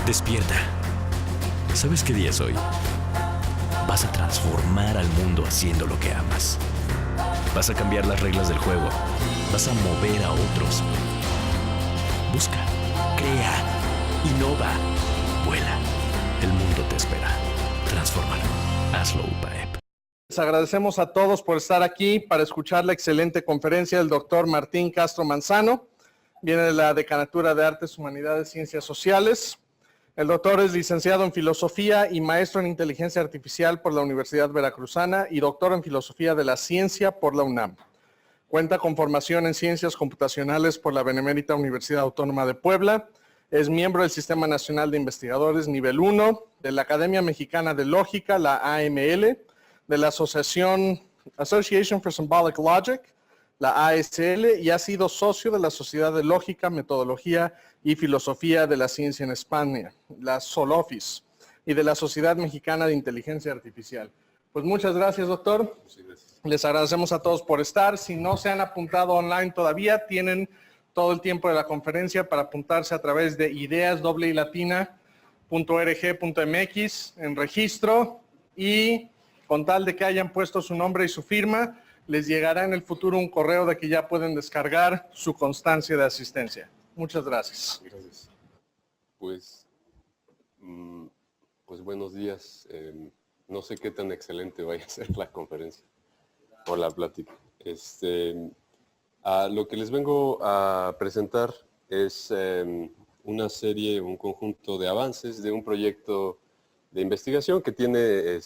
Despierta. ¿Sabes qué día es hoy? Vas a transformar al mundo haciendo lo que amas. Vas a cambiar las reglas del juego. Vas a mover a otros. Busca, crea, innova, vuela. El mundo te espera. Transfórmalo. Hazlo UPAEP. Les agradecemos a todos por estar aquí para escuchar la excelente conferencia del doctor Martín Castro Manzano. Viene de la Decanatura de Artes, Humanidades y Ciencias Sociales. El doctor es licenciado en Filosofía y maestro en Inteligencia Artificial por la Universidad Veracruzana y doctor en Filosofía de la Ciencia por la UNAM. Cuenta con formación en Ciencias Computacionales por la Benemérita Universidad Autónoma de Puebla. Es miembro del Sistema Nacional de Investigadores Nivel 1, de la Academia Mexicana de Lógica, la AML, de la Association for Symbolic Logic, la ASL, y ha sido socio de la Sociedad de Lógica, Metodología y Filosofía de la Ciencia en España, la SOLOFIS, y de la Sociedad Mexicana de Inteligencia Artificial. Pues muchas gracias, doctor. Muchas gracias. Les agradecemos a todos por estar. Si no se han apuntado online todavía, tienen todo el tiempo de la conferencia para apuntarse a través de ideas.org.mx en registro, y con tal de que hayan puesto su nombre y su firma, les llegará en el futuro un correo de que ya pueden descargar su constancia de asistencia. Muchas gracias. Gracias. Pues buenos días. No sé qué tan excelente vaya a ser la conferencia o la plática. Lo que les vengo a presentar es una serie, un conjunto de avances de un proyecto de investigación que tiene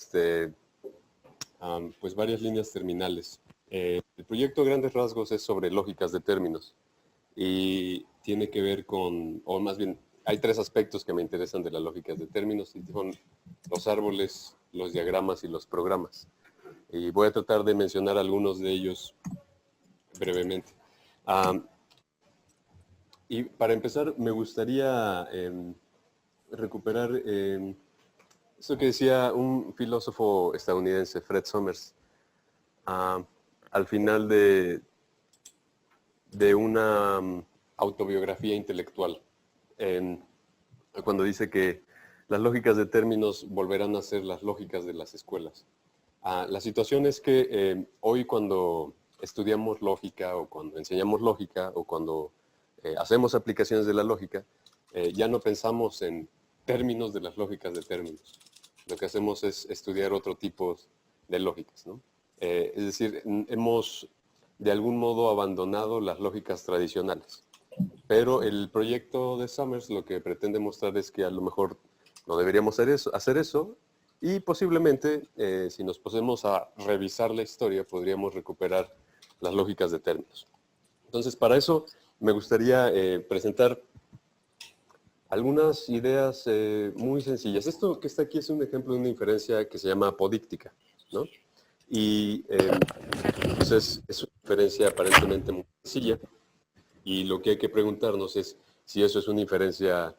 pues varias líneas terminales. El proyecto a grandes rasgos es sobre lógicas de términos y tiene que ver con, o más bien, hay tres aspectos que me interesan de las lógicas de términos, y son los árboles, los diagramas y los programas. Y voy a tratar de mencionar algunos de ellos brevemente. Y para empezar, me gustaría recuperar eso que decía un filósofo estadounidense, Fred Summers, al final de una autobiografía intelectual, cuando dice que las lógicas de términos volverán a ser las lógicas de las escuelas. La situación es que hoy, cuando estudiamos lógica o cuando enseñamos lógica o cuando hacemos aplicaciones de la lógica, ya no pensamos en términos de las lógicas de términos. Lo que hacemos es estudiar otro tipo de lógicas, ¿no? Es decir, hemos de algún modo abandonado las lógicas tradicionales. Pero el proyecto de Summers lo que pretende mostrar es que a lo mejor no deberíamos hacer eso, y posiblemente, si nos ponemos a revisar la historia, podríamos recuperar las lógicas de términos. Entonces, para eso me gustaría presentar algunas ideas muy sencillas. Esto que está aquí es un ejemplo de una inferencia que se llama apodíctica, ¿no? Y entonces es una inferencia aparentemente muy sencilla, y lo que hay que preguntarnos es si eso es una inferencia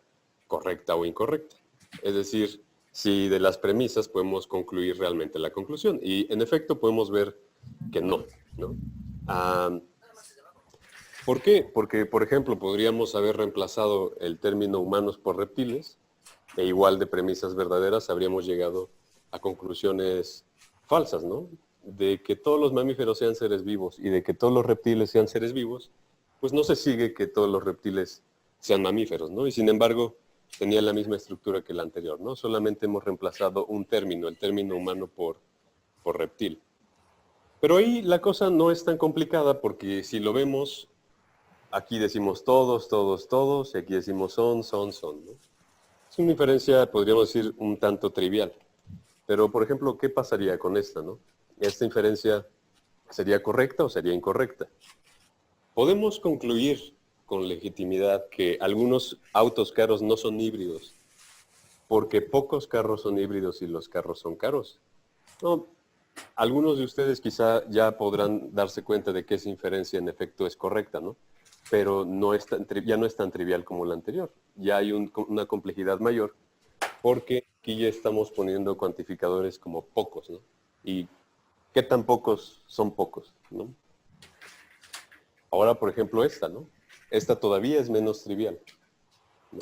correcta o incorrecta. Es decir, si de las premisas podemos concluir realmente la conclusión. Y en efecto podemos ver que no, ¿no? ¿Por qué? Porque, por ejemplo, podríamos haber reemplazado el término humanos por reptiles, e igual de premisas verdaderas habríamos llegado a conclusiones falsas, ¿no? De que todos los mamíferos sean seres vivos y de que todos los reptiles sean seres vivos, pues no se sigue que todos los reptiles sean mamíferos, ¿no? Y sin embargo, tenía la misma estructura que la anterior, ¿no? Solamente hemos reemplazado un término, el término humano por reptil. Pero ahí la cosa no es tan complicada, porque si lo vemos, aquí decimos todos, todos, todos, y aquí decimos son, ¿no? Es una inferencia, podríamos decir, un tanto trivial. Pero, por ejemplo, ¿qué pasaría con esta, no? ¿Esta inferencia sería correcta o sería incorrecta? Podemos concluir con legitimidad que algunos autos caros no son híbridos, porque pocos carros son híbridos y los carros son caros. No, algunos de ustedes quizá ya podrán darse cuenta de que esa inferencia en efecto es correcta, ¿no? Pero ya no es tan trivial como la anterior. Ya hay una complejidad mayor, porque aquí ya estamos poniendo cuantificadores como pocos, ¿no? ¿Y qué tan pocos son pocos, no? Ahora, por ejemplo, esta, ¿no? Esta todavía es menos trivial, ¿no?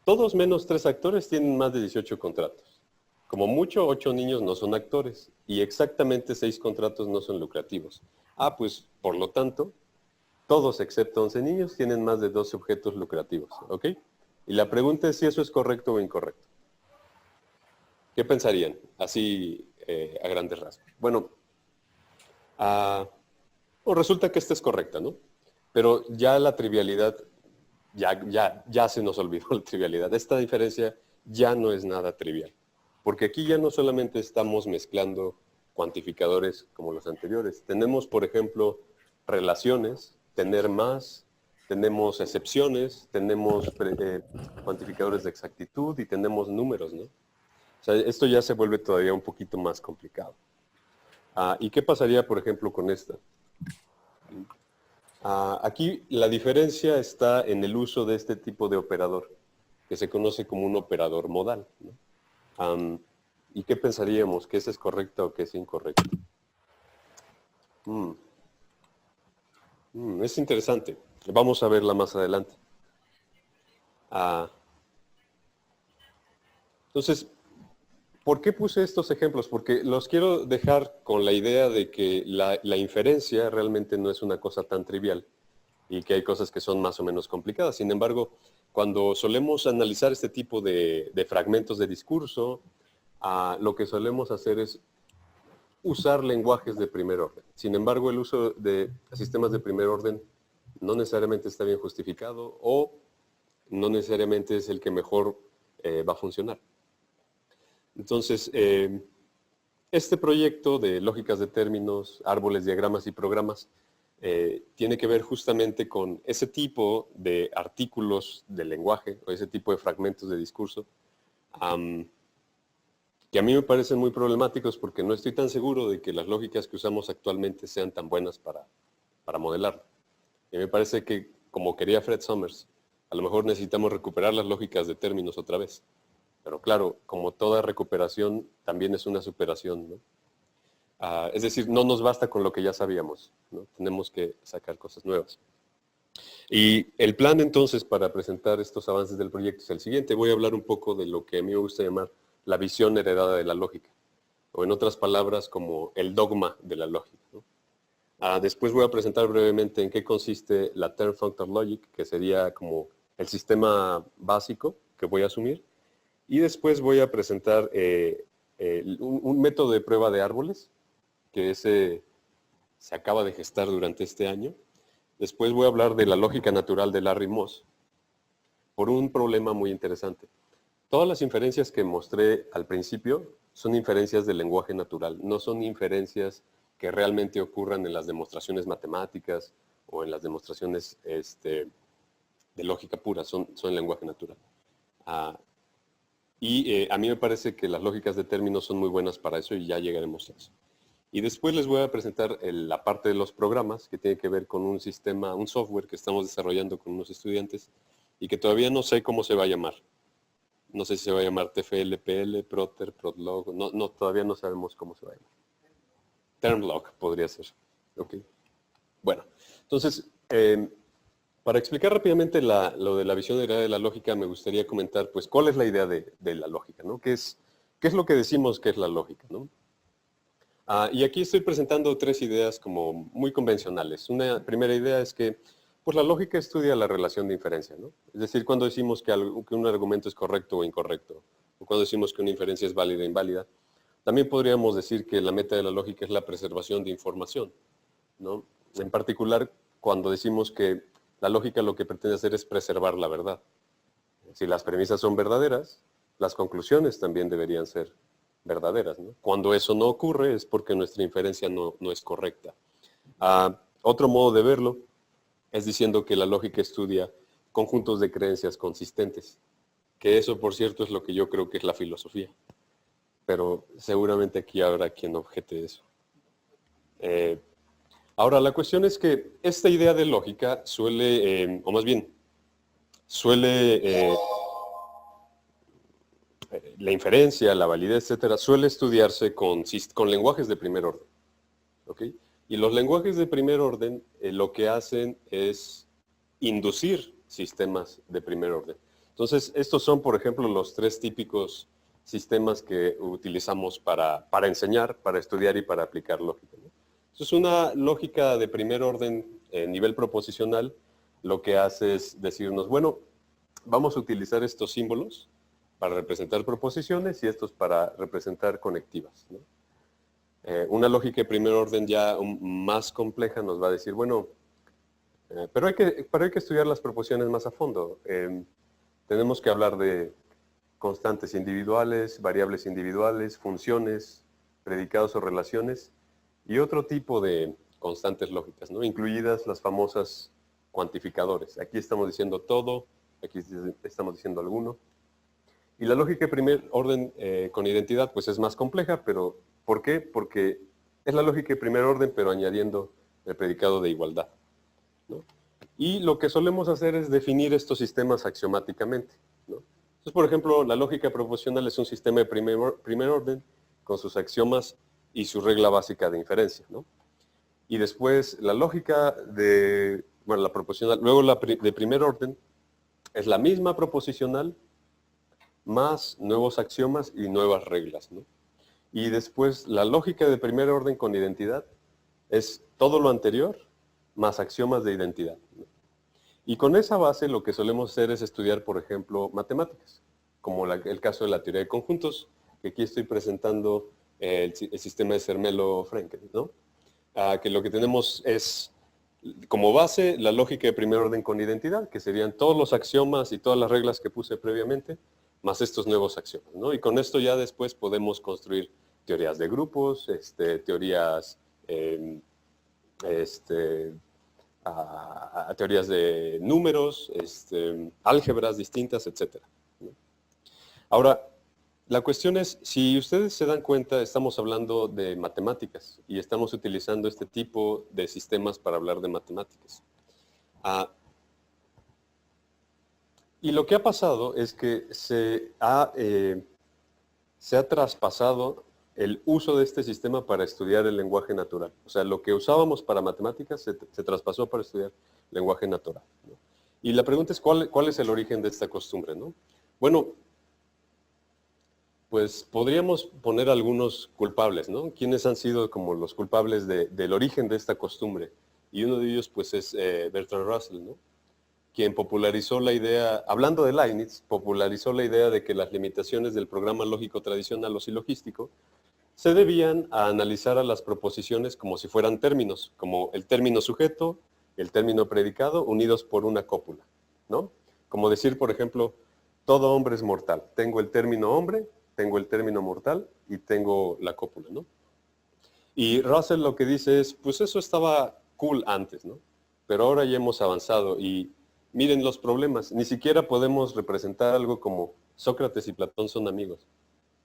Todos menos 3 actores tienen más de 18 contratos. Como mucho, 8 niños no son actores y exactamente 6 contratos no son lucrativos. Pues por lo tanto, todos excepto 11 niños tienen más de 12 objetos lucrativos, ¿ok? Y la pregunta es si eso es correcto o incorrecto. ¿Qué pensarían? Así a grandes rasgos. Bueno, resulta que esta es correcta, ¿no? Pero ya la trivialidad, ya se nos olvidó la trivialidad. Esta diferencia ya no es nada trivial. Porque aquí ya no solamente estamos mezclando cuantificadores como los anteriores. Tenemos, por ejemplo, relaciones, tener más, tenemos excepciones, tenemos cuantificadores de exactitud y tenemos números, ¿no? O sea, esto ya se vuelve todavía un poquito más complicado. ¿Y qué pasaría, por ejemplo, con esta? Aquí la diferencia está en el uso de este tipo de operador, que se conoce como un operador modal, ¿no? ¿Y qué pensaríamos? ¿Que ese es correcto o que es incorrecto? Es interesante. Vamos a verla más adelante. Entonces, ¿por qué puse estos ejemplos? Porque los quiero dejar con la idea de que la inferencia realmente no es una cosa tan trivial y que hay cosas que son más o menos complicadas. Sin embargo, cuando solemos analizar este tipo de fragmentos de discurso, lo que solemos hacer es usar lenguajes de primer orden. Sin embargo, el uso de sistemas de primer orden no necesariamente está bien justificado o no necesariamente es el que mejor va a funcionar. Entonces, este proyecto de lógicas de términos, árboles, diagramas y programas tiene que ver justamente con ese tipo de artículos del lenguaje o ese tipo de fragmentos de discurso que a mí me parecen muy problemáticos porque no estoy tan seguro de que las lógicas que usamos actualmente sean tan buenas para modelarlo. Y me parece que, como quería Fred Summers, a lo mejor necesitamos recuperar las lógicas de términos otra vez. Pero claro, como toda recuperación, también es una superación, ¿no? Es decir, no nos basta con lo que ya sabíamos, ¿no? Tenemos que sacar cosas nuevas. Y el plan entonces para presentar estos avances del proyecto es el siguiente. Voy a hablar un poco de lo que a mí me gusta llamar la visión heredada de la lógica, o en otras palabras como el dogma de la lógica, ¿no? Después voy a presentar brevemente en qué consiste la Term Functor Logic, que sería como el sistema básico que voy a asumir. Y después voy a presentar un método de prueba de árboles, que se acaba de gestar durante este año. Después voy a hablar de la lógica natural de Larry Moss, por un problema muy interesante. Todas las inferencias que mostré al principio son inferencias del lenguaje natural, no son inferencias que realmente ocurran en las demostraciones matemáticas o en las demostraciones de lógica pura, son lenguaje natural. Y a mí me parece que las lógicas de términos son muy buenas para eso y ya llegaremos a eso. Y después les voy a presentar la parte de los programas que tiene que ver con un sistema, un software que estamos desarrollando con unos estudiantes y que todavía no sé cómo se va a llamar. No sé si se va a llamar TFL, PL, Proter, Protlog, todavía no sabemos cómo se va a llamar. Termlog podría ser. Ok. Bueno, entonces, para explicar rápidamente lo de la visión heredada de la lógica, me gustaría comentar, pues, cuál es la idea de la lógica, ¿no? ¿Qué es lo que decimos que es la lógica, ¿no? Y aquí estoy presentando 3 ideas como muy convencionales. Una primera idea es que, pues, la lógica estudia la relación de inferencia, ¿no? Es decir, cuando decimos que un argumento es correcto o incorrecto, o cuando decimos que una inferencia es válida o inválida, también podríamos decir que la meta de la lógica es la preservación de información, ¿no? En particular, cuando decimos que la lógica lo que pretende hacer es preservar la verdad. Si las premisas son verdaderas, las conclusiones también deberían ser verdaderas, ¿no? Cuando eso no ocurre es porque nuestra inferencia no es correcta. Otro modo de verlo es diciendo que la lógica estudia conjuntos de creencias consistentes, que eso, por cierto, es lo que yo creo que es la filosofía. Pero seguramente aquí habrá quien objete eso. Ahora, la cuestión es que esta idea de lógica suele, la inferencia, la validez, etcétera, suele estudiarse con lenguajes de primer orden. ¿Ok? Y los lenguajes de primer orden lo que hacen es inducir sistemas de primer orden. Entonces, estos son, por ejemplo, los tres típicos sistemas que utilizamos para enseñar, para estudiar y para aplicar lógica, ¿no? Eso es una lógica de primer orden, nivel proposicional. Lo que hace es decirnos, bueno, vamos a utilizar estos símbolos para representar proposiciones y estos para representar conectivas, ¿no? Una lógica de primer orden ya más compleja nos va a decir, bueno, pero hay que estudiar las proposiciones más a fondo. Tenemos que hablar de constantes individuales, variables individuales, funciones, predicados o relaciones y otro tipo de constantes lógicas, ¿no? Incluidas las famosas cuantificadores. Aquí estamos diciendo todo, aquí estamos diciendo alguno. Y la lógica de primer orden con identidad pues es más compleja, pero ¿por qué? Porque es la lógica de primer orden, pero añadiendo el predicado de igualdad, ¿no? Y lo que solemos hacer es definir estos sistemas axiomáticamente, ¿no? Entonces, por ejemplo, la lógica proposicional es un sistema de primer orden con sus axiomas y su regla básica de inferencia, ¿no? Y después la lógica de, bueno, la proposicional, luego la de primer orden es la misma proposicional más nuevos axiomas y nuevas reglas, ¿no? Y después la lógica de primer orden con identidad es todo lo anterior más axiomas de identidad, ¿no? Y con esa base lo que solemos hacer es estudiar, por ejemplo, matemáticas, como el caso de la teoría de conjuntos, que aquí estoy presentando el sistema de Zermelo-Fraenkel, ¿no? Que lo que tenemos es como base la lógica de primer orden con identidad, que serían todos los axiomas y todas las reglas que puse previamente, más estos nuevos axiomas, ¿no? Y con esto ya después podemos construir teorías de grupos, teorías, teorías de números, álgebras distintas, etc., ¿no? Ahora, la cuestión es, si ustedes se dan cuenta, estamos hablando de matemáticas y estamos utilizando este tipo de sistemas para hablar de matemáticas. Y lo que ha pasado es que se ha traspasado el uso de este sistema para estudiar el lenguaje natural. O sea, lo que usábamos para matemáticas se traspasó para estudiar lenguaje natural, ¿no? Y la pregunta es, ¿cuál es el origen de esta costumbre, ¿no? Bueno, pues podríamos poner algunos culpables, ¿no? ¿Quiénes han sido como los culpables del origen de esta costumbre? Y uno de ellos, pues, es Bertrand Russell, ¿no? Quien popularizó la idea, hablando de Leibniz, popularizó la idea de que las limitaciones del programa lógico tradicional o silogístico se debían a analizar a las proposiciones como si fueran términos, como el término sujeto, el término predicado, unidos por una cópula, ¿no? Como decir, por ejemplo, todo hombre es mortal. Tengo el término hombre, tengo el término mortal y tengo la cópula, ¿no? Y Russell lo que dice es, pues eso estaba cool antes, ¿no? Pero ahora ya hemos avanzado y miren los problemas. Ni siquiera podemos representar algo como Sócrates y Platón son amigos,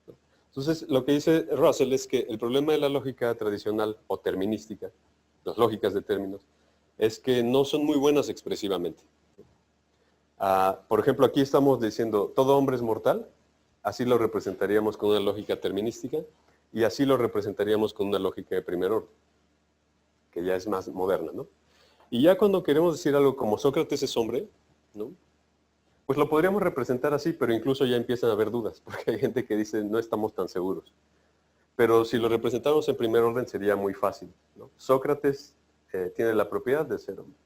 ¿no? Entonces, lo que dice Russell es que el problema de la lógica tradicional o terminística, las lógicas de términos, es que no son muy buenas expresivamente. Por ejemplo, aquí estamos diciendo, todo hombre es mortal. Así lo representaríamos con una lógica terminística y así lo representaríamos con una lógica de primer orden, que ya es más moderna, ¿no? Y ya cuando queremos decir algo como Sócrates es hombre, ¿no? Pues lo podríamos representar así, pero incluso ya empiezan a haber dudas, porque hay gente que dice no estamos tan seguros. Pero si lo representamos en primer orden sería muy fácil, ¿no? Sócrates tiene la propiedad de ser hombre.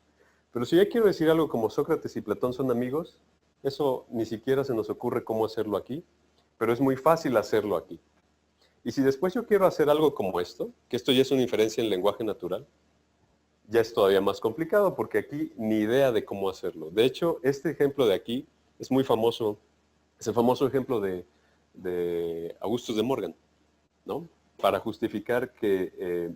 Pero si ya quiero decir algo como Sócrates y Platón son amigos, eso ni siquiera se nos ocurre cómo hacerlo aquí, pero es muy fácil hacerlo aquí. Y si después yo quiero hacer algo como esto, que esto ya es una inferencia en lenguaje natural, ya es todavía más complicado porque aquí ni idea de cómo hacerlo. De hecho, este ejemplo de aquí es muy famoso, es el famoso ejemplo de Augustus de Morgan, ¿no? Para justificar que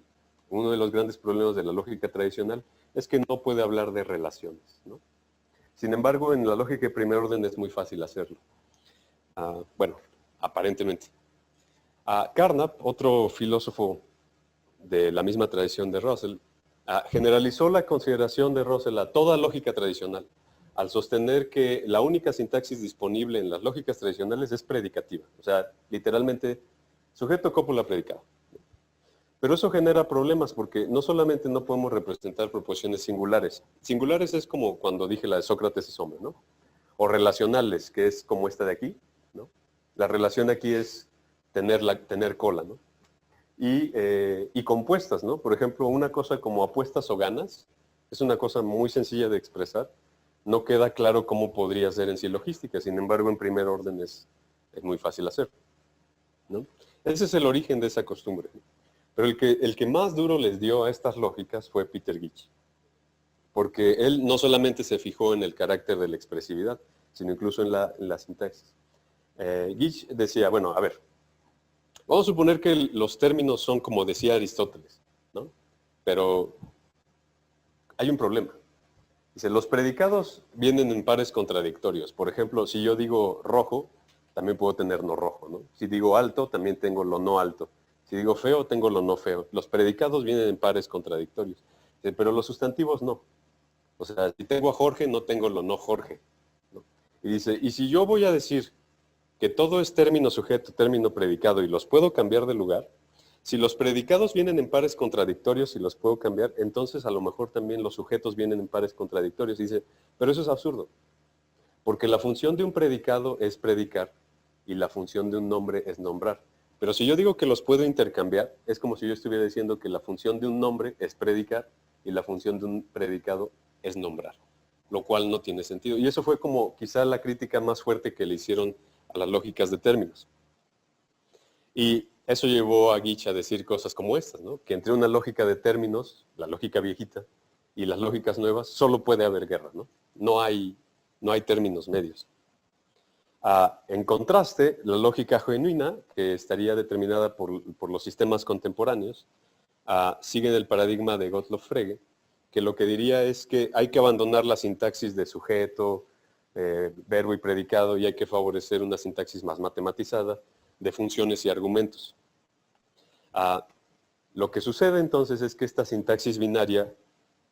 uno de los grandes problemas de la lógica tradicional es que no puede hablar de relaciones, ¿no? Sin embargo, en la lógica de primer orden es muy fácil hacerlo. Bueno, aparentemente. Carnap, otro filósofo de la misma tradición de Russell, generalizó la consideración de Russell a toda lógica tradicional, al sostener que la única sintaxis disponible en las lógicas tradicionales es predicativa, o sea, literalmente sujeto, cópula, predicado. Pero eso genera problemas porque no solamente no podemos representar proposiciones singulares. Singulares es como cuando dije la de Sócrates es hombre, ¿no? o relacionales, que es como esta de aquí, ¿no? La relación aquí es tener cola, ¿no? Y compuestas, ¿no? Por ejemplo, una cosa como apuestas o ganas, es una cosa muy sencilla de expresar. No queda claro cómo podría ser en sí logística, sin embargo, en primer orden es muy fácil hacer, ¿no? Ese es el origen de esa costumbre, ¿no? Pero el que más duro les dio a estas lógicas fue Peter Gitch, porque él no solamente se fijó en el carácter de la expresividad, sino incluso en la sintaxis. Gitch decía, bueno, a ver, vamos a suponer que los términos son como decía Aristóteles, ¿no? Pero hay un problema. Dice, los predicados vienen en pares contradictorios. Por ejemplo, si yo digo rojo, también puedo tener no rojo, ¿no? Si digo alto, también tengo lo no alto. Si digo feo, tengo lo no feo. Los predicados vienen en pares contradictorios. Dice, pero los sustantivos no. O sea, si tengo a Jorge, no tengo lo no Jorge, ¿no? Y dice, y si yo voy a decir que todo es término sujeto, término predicado, y los puedo cambiar de lugar, si los predicados vienen en pares contradictorios y los puedo cambiar, entonces a lo mejor también los sujetos vienen en pares contradictorios. Y dice, pero eso es absurdo, porque la función de un predicado es predicar y la función de un nombre es nombrar. Pero si yo digo que los puedo intercambiar, es como si yo estuviera diciendo que la función de un nombre es predicar y la función de un predicado es nombrar, lo cual no tiene sentido. Y eso fue como quizá la crítica más fuerte que le hicieron a las lógicas de términos. Y eso llevó a Gitch a decir cosas como estas, ¿no? Que entre una lógica de términos, la lógica viejita, y las lógicas nuevas, solo puede haber guerra, ¿no? No hay términos medios. En contraste, la lógica genuina, que estaría determinada por los sistemas contemporáneos, sigue el paradigma de Gottlob Frege, que lo que diría es que hay que abandonar la sintaxis de sujeto, verbo y predicado, y hay que favorecer una sintaxis más matematizada de funciones y argumentos. Lo que sucede entonces es que esta sintaxis binaria,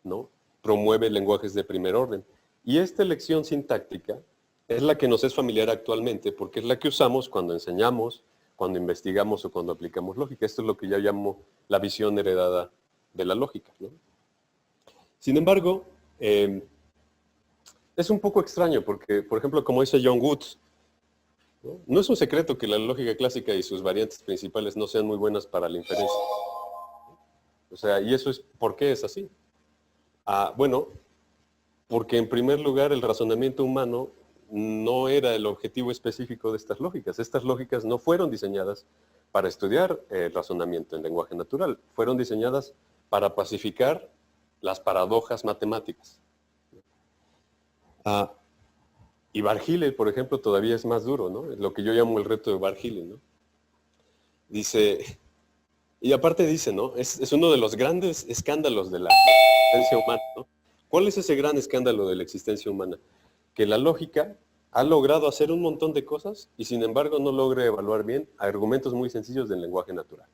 ¿no?, promueve lenguajes de primer orden. Y esta elección sintáctica es la que nos es familiar actualmente, porque es la que usamos cuando enseñamos, cuando investigamos o cuando aplicamos lógica. Esto es lo que yo llamo la visión heredada de la lógica, ¿no? Sin embargo, es un poco extraño porque, por ejemplo, como dice John Woods, no es un secreto que la lógica clásica y sus variantes principales no sean muy buenas para la inferencia. O sea, y eso es, ¿por qué es así? Bueno, porque en primer lugar el razonamiento humano no era el objetivo específico de estas lógicas. Estas lógicas no fueron diseñadas para estudiar el razonamiento en lenguaje natural. Fueron diseñadas para pacificar las paradojas matemáticas. Y Bar-Hillel, por ejemplo, todavía es más duro, ¿no? Es lo que yo llamo el reto de Bar-Hillel, ¿no? Dice, y aparte dice, ¿no? Es uno de los grandes escándalos de la existencia humana, ¿no? ¿Cuál es ese gran escándalo de la existencia humana? Que la lógica ha logrado hacer un montón de cosas y sin embargo no logra evaluar bien argumentos muy sencillos del lenguaje natural.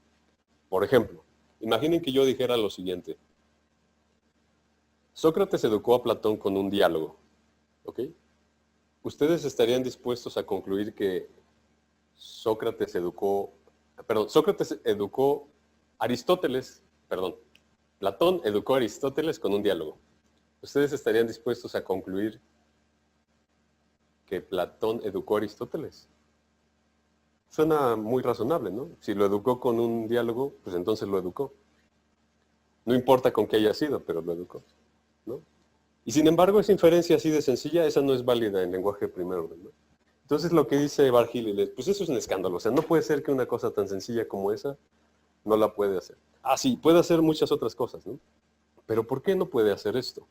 Por ejemplo, imaginen que yo dijera lo siguiente. Sócrates educó a Platón con un diálogo, ¿ok? ¿Ustedes estarían dispuestos a concluir que Platón educó a Aristóteles con un diálogo? ¿Ustedes estarían dispuestos a concluir que Platón educó a Aristóteles? Suena muy razonable, ¿no? Si lo educó con un diálogo, pues entonces lo educó. No importa con qué haya sido, pero lo educó, ¿no? Y sin embargo, esa inferencia así de sencilla, esa no es válida en lenguaje de primer orden, ¿no? Entonces lo que dice Bar-Hillel es, pues eso es un escándalo. O sea, no puede ser que una cosa tan sencilla como esa no la puede hacer. Sí, puede hacer muchas otras cosas, ¿no? Pero ¿por qué no puede hacer esto?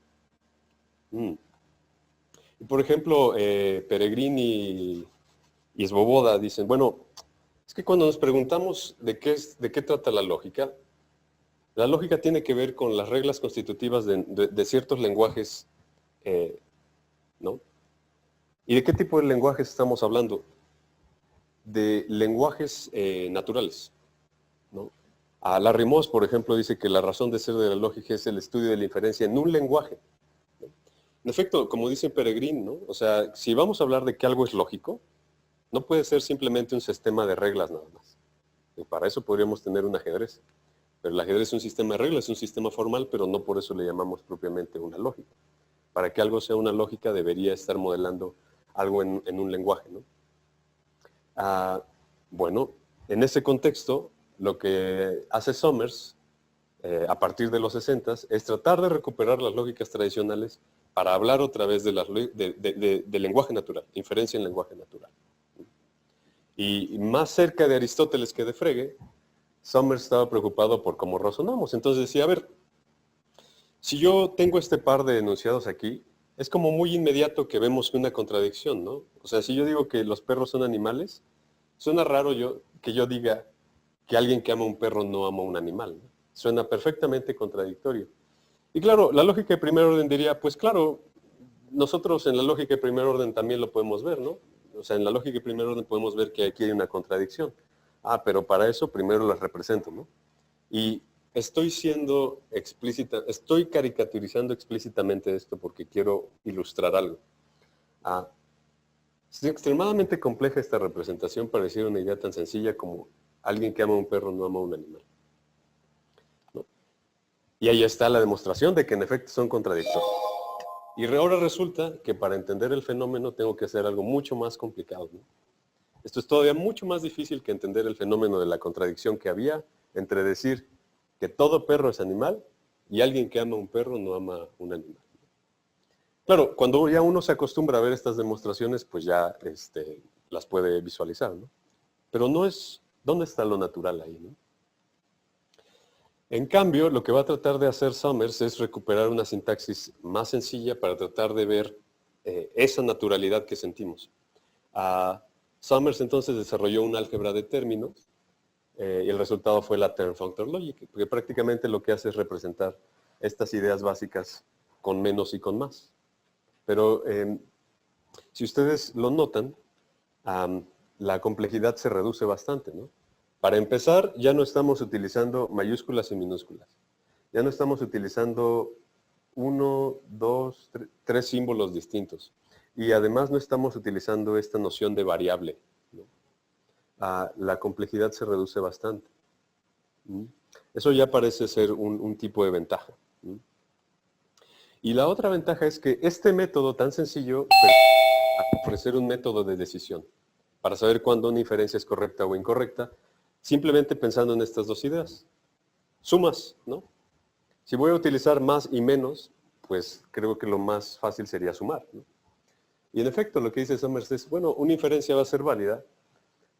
Y por ejemplo, Peregrini y Svoboda dicen, bueno, es que cuando nos preguntamos de qué trata la lógica tiene que ver con las reglas constitutivas de ciertos lenguajes, ¿no? ¿Y de qué tipo de lenguajes estamos hablando? De lenguajes naturales, ¿no? Larry Moss, por ejemplo, dice que la razón de ser de la lógica es el estudio de la inferencia en un lenguaje, ¿no? En efecto, como dice Peregrini, ¿no? O sea, si vamos a hablar de que algo es lógico, no puede ser simplemente un sistema de reglas nada más. Y para eso podríamos tener un ajedrez. Pero el ajedrez es un sistema de reglas, es un sistema formal, pero no por eso le llamamos propiamente una lógica. Para que algo sea una lógica debería estar modelando algo en un lenguaje, ¿no? Bueno, en ese contexto, lo que hace Summers, a partir de los 60, es tratar de recuperar las lógicas tradicionales para hablar otra vez de lenguaje natural, inferencia en lenguaje natural. Y más cerca de Aristóteles que de Frege, Summers estaba preocupado por cómo razonamos. Entonces decía, a ver, si yo tengo este par de enunciados aquí, es como muy inmediato que vemos una contradicción, ¿no? O sea, si yo digo que los perros son animales, suena raro que yo diga que alguien que ama a un perro no ama a un animal, ¿no? Suena perfectamente contradictorio. Y claro, la lógica de primer orden diría, pues claro, nosotros en la lógica de primer orden también lo podemos ver, ¿no? O sea, en la lógica de primer orden podemos ver que aquí hay una contradicción. Pero para eso primero las represento, ¿no? Y estoy siendo explícita, estoy caricaturizando explícitamente esto porque quiero ilustrar algo. Es extremadamente compleja esta representación para decir una idea tan sencilla como alguien que ama a un perro no ama a un animal, ¿no? Y ahí está la demostración de que en efecto son contradictorios. Y ahora resulta que para entender el fenómeno tengo que hacer algo mucho más complicado, ¿no? Esto es todavía mucho más difícil que entender el fenómeno de la contradicción que había entre decir que todo perro es animal y alguien que ama a un perro no ama a un animal. Claro, cuando ya uno se acostumbra a ver estas demostraciones, pues ya las puede visualizar, ¿no? Pero no es, ¿dónde está lo natural ahí, no? En cambio, lo que va a tratar de hacer Summers es recuperar una sintaxis más sencilla para tratar de ver esa naturalidad que sentimos. Summers entonces desarrolló un álgebra de términos y el resultado fue la Term Functor Logic, que prácticamente lo que hace es representar estas ideas básicas con menos y con más. Pero si ustedes lo notan, la complejidad se reduce bastante, ¿no? Para empezar, ya no estamos utilizando mayúsculas y minúsculas. Ya no estamos utilizando 1, 2, 3 símbolos distintos. Y además no estamos utilizando esta noción de variable, ¿no? La complejidad se reduce bastante. Eso ya parece ser un tipo de ventaja. Y la otra ventaja es que este método tan sencillo ofrecer un método de decisión para saber cuándo una inferencia es correcta o incorrecta, simplemente pensando en estas dos ideas. Sumas, ¿no? Si voy a utilizar más y menos, pues creo que lo más fácil sería sumar, ¿no? Y en efecto, lo que dice Summers es, bueno, una inferencia va a ser válida.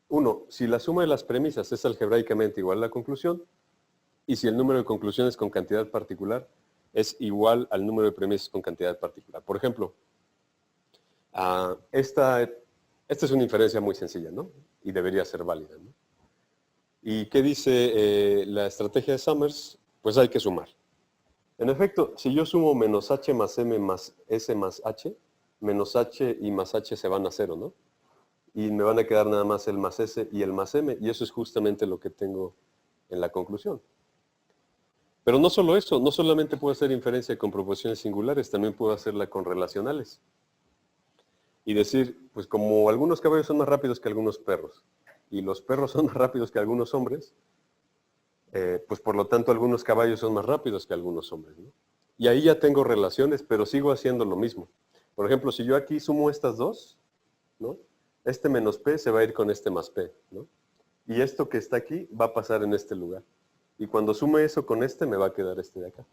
Uno, si la suma de las premisas es algebraicamente igual a la conclusión, y si el número de conclusiones con cantidad particular es igual al número de premisas con cantidad particular. Por ejemplo, esta es una inferencia muy sencilla, ¿no? Y debería ser válida, ¿no? ¿Y qué dice la estrategia de Summers? Pues hay que sumar. En efecto, si yo sumo menos h más m más s más h, menos h y más h se van a cero, ¿no? Y me van a quedar nada más el más s y el más m, y eso es justamente lo que tengo en la conclusión. Pero no solo eso, no solamente puedo hacer inferencia con proposiciones singulares, también puedo hacerla con relacionales. Y decir, pues como algunos caballos son más rápidos que algunos perros, y los perros son más rápidos que algunos hombres, pues por lo tanto algunos caballos son más rápidos que algunos hombres, ¿no? Y ahí ya tengo relaciones, pero sigo haciendo lo mismo. Por ejemplo, si yo aquí sumo estas dos, ¿no? Este menos P se va a ir con este más P, ¿no? Y esto que está aquí va a pasar en este lugar. Y cuando sume eso con este, me va a quedar este de acá.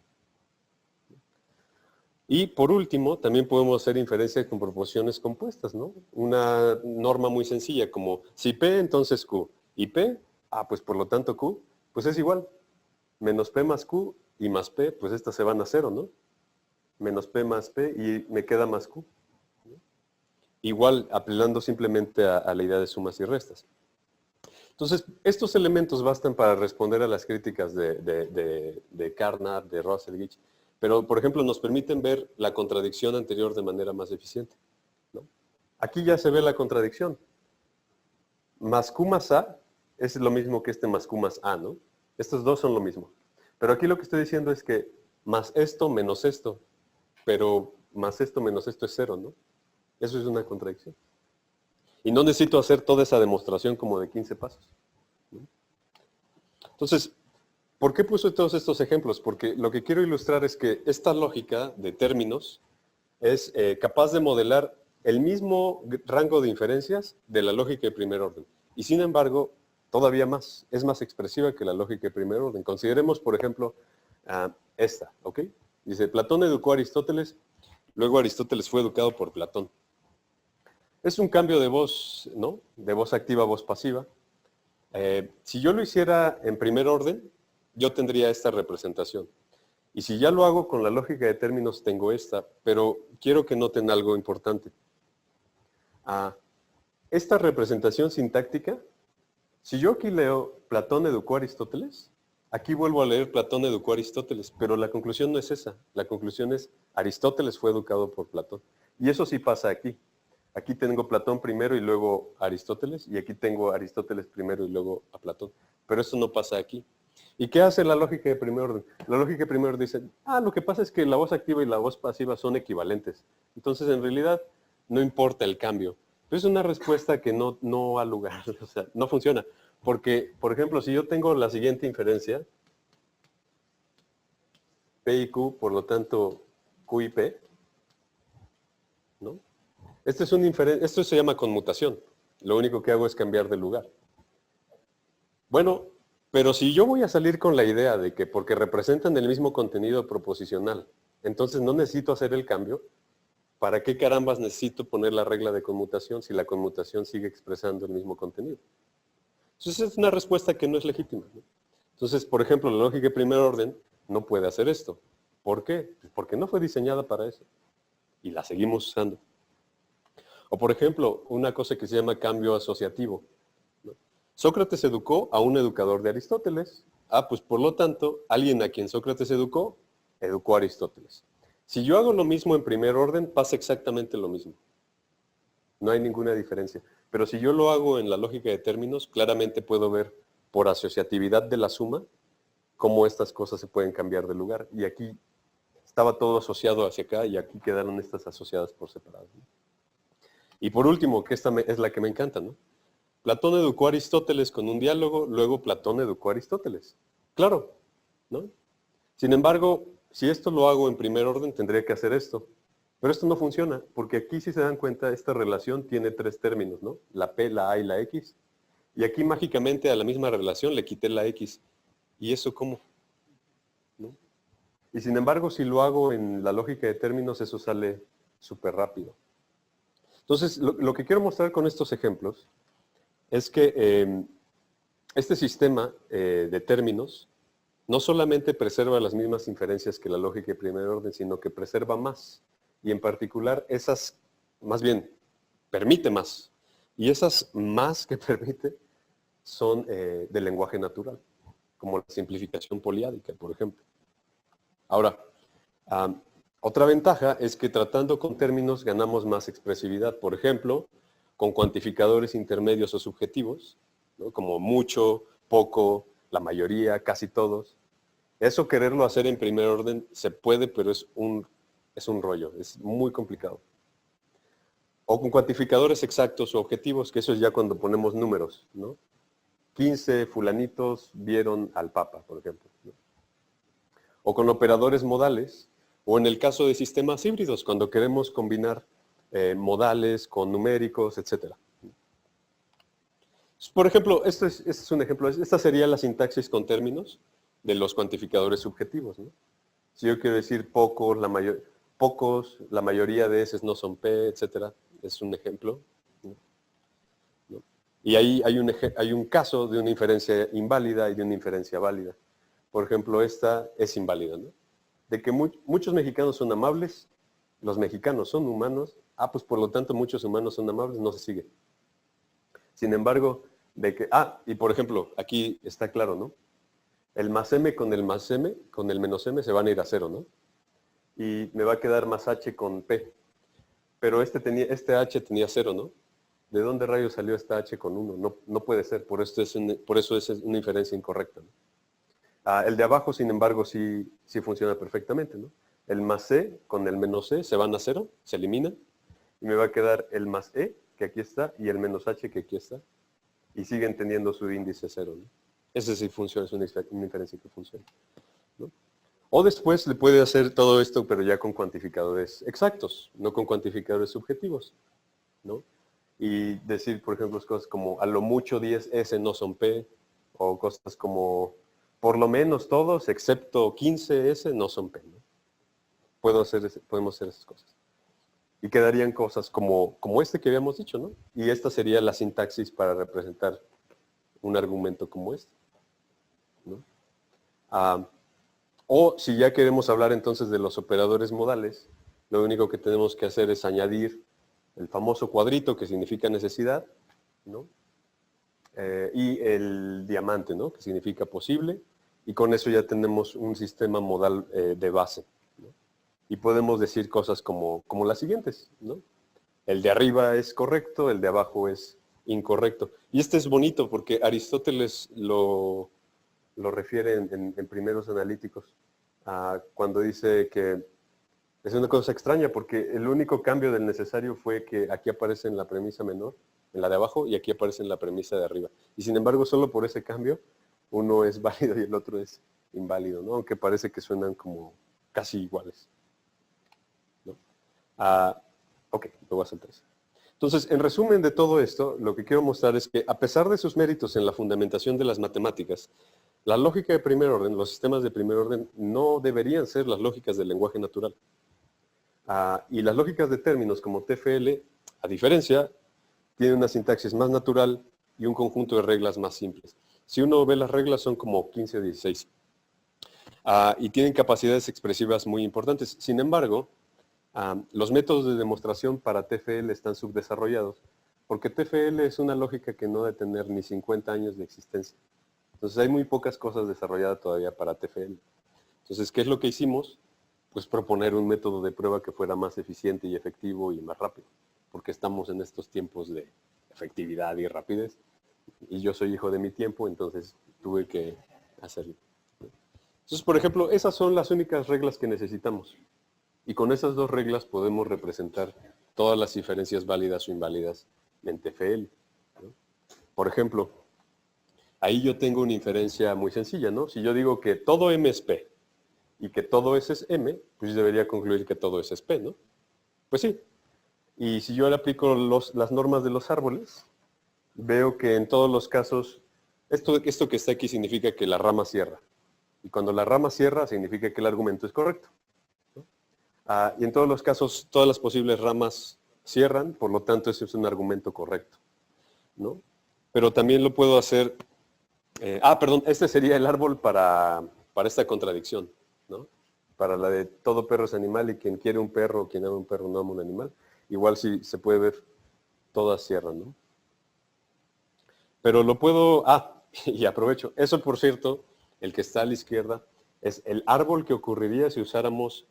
Y por último, también podemos hacer inferencias con proporciones compuestas, ¿no? Una norma muy sencilla, como si P, entonces Q. Y P, pues por lo tanto Q, pues es igual. Menos P más Q y más P, pues estas se van a cero, ¿no? Menos P más P y me queda más Q. Igual, apelando simplemente a la idea de sumas y restas. Entonces, estos elementos bastan para responder a las críticas de Carnap, de Russell-Gich, pero, por ejemplo, nos permiten ver la contradicción anterior de manera más eficiente, ¿no? Aquí ya se ve la contradicción. Más Q más A es lo mismo que este más Q más A, ¿no? Estos dos son lo mismo. Pero aquí lo que estoy diciendo es que más esto menos esto, pero más esto menos esto es cero, ¿no? Eso es una contradicción. Y no necesito hacer toda esa demostración como de 15 pasos, ¿no? Entonces, ¿por qué puse todos estos ejemplos? Porque lo que quiero ilustrar es que esta lógica de términos es capaz de modelar el mismo rango de inferencias de la lógica de primer orden. Y sin embargo, todavía más, es más expresiva que la lógica de primer orden. Consideremos, por ejemplo, esta, ¿ok? Dice, Platón educó a Aristóteles, luego Aristóteles fue educado por Platón. Es un cambio de voz, ¿no? De voz activa a voz pasiva. Si yo lo hiciera en primer orden, yo tendría esta representación. Y si ya lo hago con la lógica de términos, tengo esta, pero quiero que noten algo importante. Esta representación sintáctica, si yo aquí leo Platón educó a Aristóteles, aquí vuelvo a leer Platón educó a Aristóteles, pero la conclusión no es esa. La conclusión es Aristóteles fue educado por Platón. Y eso sí pasa aquí. Aquí tengo Platón primero y luego Aristóteles, y aquí tengo Aristóteles primero y luego a Platón. Pero eso no pasa aquí. ¿Y qué hace la lógica de primer orden? La lógica de primer orden dice, lo que pasa es que la voz activa y la voz pasiva son equivalentes. Entonces, en realidad, no importa el cambio. Pero es una respuesta que no ha lugar, o sea, no funciona. Porque, por ejemplo, si yo tengo la siguiente inferencia, P y Q, por lo tanto, Q y P, ¿no? Esto se llama conmutación. Lo único que hago es cambiar de lugar. Bueno, pero si yo voy a salir con la idea de que porque representan el mismo contenido proposicional, entonces no necesito hacer el cambio, ¿para qué carambas necesito poner la regla de conmutación si la conmutación sigue expresando el mismo contenido? Entonces es una respuesta que no es legítima, ¿no? Entonces, por ejemplo, la lógica de primer orden no puede hacer esto. ¿Por qué? Pues porque no fue diseñada para eso. Y la seguimos usando. O por ejemplo, una cosa que se llama cambio asociativo, ¿no? Sócrates educó a un educador de Aristóteles. Pues por lo tanto, alguien a quien Sócrates educó a Aristóteles. Si yo hago lo mismo en primer orden, pasa exactamente lo mismo. No hay ninguna diferencia. Pero si yo lo hago en la lógica de términos, claramente puedo ver por asociatividad de la suma cómo estas cosas se pueden cambiar de lugar. Y aquí estaba todo asociado hacia acá y aquí quedaron estas asociadas por separado, ¿no? Y por último, que esta es la que me encanta, ¿no? Platón educó a Aristóteles con un diálogo, luego Platón educó a Aristóteles. Claro, ¿no? Sin embargo, si esto lo hago en primer orden, tendría que hacer esto. Pero esto no funciona, porque aquí, si se dan cuenta, esta relación tiene tres términos, ¿no? La P, la A y la X. Y aquí mágicamente a la misma relación le quité la X. ¿Y eso cómo? ¿No? Y sin embargo, si lo hago en la lógica de términos, eso sale súper rápido. Entonces, lo que quiero mostrar con estos ejemplos es que este sistema de términos no solamente preserva las mismas inferencias que la lógica de primer orden, sino que preserva más. Y en particular, más bien, permite más. Y esas más que permite son del lenguaje natural, como la simplificación poliádica, por ejemplo. Ahora, otra ventaja es que tratando con términos ganamos más expresividad. Por ejemplo, con cuantificadores intermedios o subjetivos, ¿no? Como mucho, poco, la mayoría, casi todos. Eso quererlo hacer en primer orden se puede, pero es un rollo, es muy complicado. O con cuantificadores exactos o objetivos, que eso es ya cuando ponemos números, ¿no? 15 fulanitos vieron al Papa, por ejemplo, ¿no? O con operadores modales, o en el caso de sistemas híbridos, cuando queremos combinar modales con numéricos, etc. Por ejemplo, este es un ejemplo. Esta sería la sintaxis con términos de los cuantificadores subjetivos, ¿no? Si yo quiero decir pocos, la mayoría de esos no son P, etc. Es un ejemplo, ¿no? Y ahí hay un caso de una inferencia inválida y de una inferencia válida. Por ejemplo, esta es inválida, ¿no? De que muchos mexicanos son amables, los mexicanos son humanos, pues por lo tanto muchos humanos son amables, no se sigue. Sin embargo, de que, y por ejemplo, aquí está claro, ¿no? El más m con el más m, con el menos m se van a ir a cero, ¿no? Y me va a quedar más h con p. Pero este h tenía 0, ¿no? ¿De dónde rayos salió esta h con 1? No puede ser, por eso es una inferencia incorrecta, ¿no? El de abajo, sin embargo, sí funciona perfectamente, ¿no? El más c con el menos c se van a 0, se eliminan, y me va a quedar el más e, que aquí está, y el menos h, que aquí está, y siguen teniendo su índice 0, ¿no? Ese sí funciona, es una inferencia que funciona, ¿no? O después le puede hacer todo esto, pero ya con cuantificadores exactos, no con cuantificadores subjetivos. ¿no? Y decir, por ejemplo, cosas como a lo mucho 10S no son P, o cosas como por lo menos todos, excepto 15S, no son P, ¿no? Podemos hacer esas cosas. Y quedarían cosas como este que habíamos dicho, ¿no? Y esta sería la sintaxis para representar un argumento como este, ¿no? O si ya queremos hablar entonces de los operadores modales, lo único que tenemos que hacer es añadir el famoso cuadrito que significa necesidad, ¿no? Y el diamante, ¿no? Que significa posible, y con eso ya tenemos un sistema modal de base, ¿no? Y podemos decir cosas como las siguientes, ¿no? El de arriba es correcto, el de abajo es incorrecto. Y este es bonito porque Aristóteles lo refiere en Primeros Analíticos, cuando dice que es una cosa extraña porque el único cambio del necesario fue que aquí aparece en la premisa menor, en la de abajo, y aquí aparece en la premisa de arriba. Y sin embargo, solo por ese cambio, uno es válido y el otro es inválido, ¿no? Aunque parece que suenan como casi iguales, ¿no? Ok, lo voy a saltar. Entonces, en resumen de todo esto, lo que quiero mostrar es que a pesar de sus méritos en la fundamentación de las matemáticas, la lógica de primer orden, los sistemas de primer orden, no deberían ser las lógicas del lenguaje natural. Y las lógicas de términos como TFL, a diferencia, tienen una sintaxis más natural y un conjunto de reglas más simples. Si uno ve las reglas, son como 15 o 16. Y tienen capacidades expresivas muy importantes. Sin embargo, los métodos de demostración para TFL están subdesarrollados, porque TFL es una lógica que no debe tener ni 50 años de existencia. Entonces hay muy pocas cosas desarrolladas todavía para TFL. Entonces, ¿qué es lo que hicimos? Pues proponer un método de prueba que fuera más eficiente y efectivo y más rápido, porque estamos en estos tiempos de efectividad y rapidez. Y yo soy hijo de mi tiempo, entonces tuve que hacerlo. Entonces, por ejemplo, esas son las únicas reglas que necesitamos. Y con esas dos reglas podemos representar todas las inferencias válidas o inválidas en TFL, ¿no? Por ejemplo, ahí yo tengo una inferencia muy sencilla, ¿no? Si yo digo que todo M es P y que todo S es M, pues debería concluir que todo S es P, ¿no? Pues sí. Y si yo le aplico las normas de los árboles, veo que en todos los casos, esto que está aquí significa que la rama cierra. Y cuando la rama cierra, significa que el argumento es correcto. Y en todos los casos, todas las posibles ramas cierran, por lo tanto, ese es un argumento correcto, ¿no? Pero también lo puedo hacer... perdón, este sería el árbol para esta contradicción, ¿no? Para la de todo perro es animal y quien quiere un perro o quien ama un perro no ama un animal. Igual si se puede ver, todas cierran, ¿no? Pero lo puedo... y aprovecho. Eso, por cierto, el que está a la izquierda, es el árbol que ocurriría si usáramos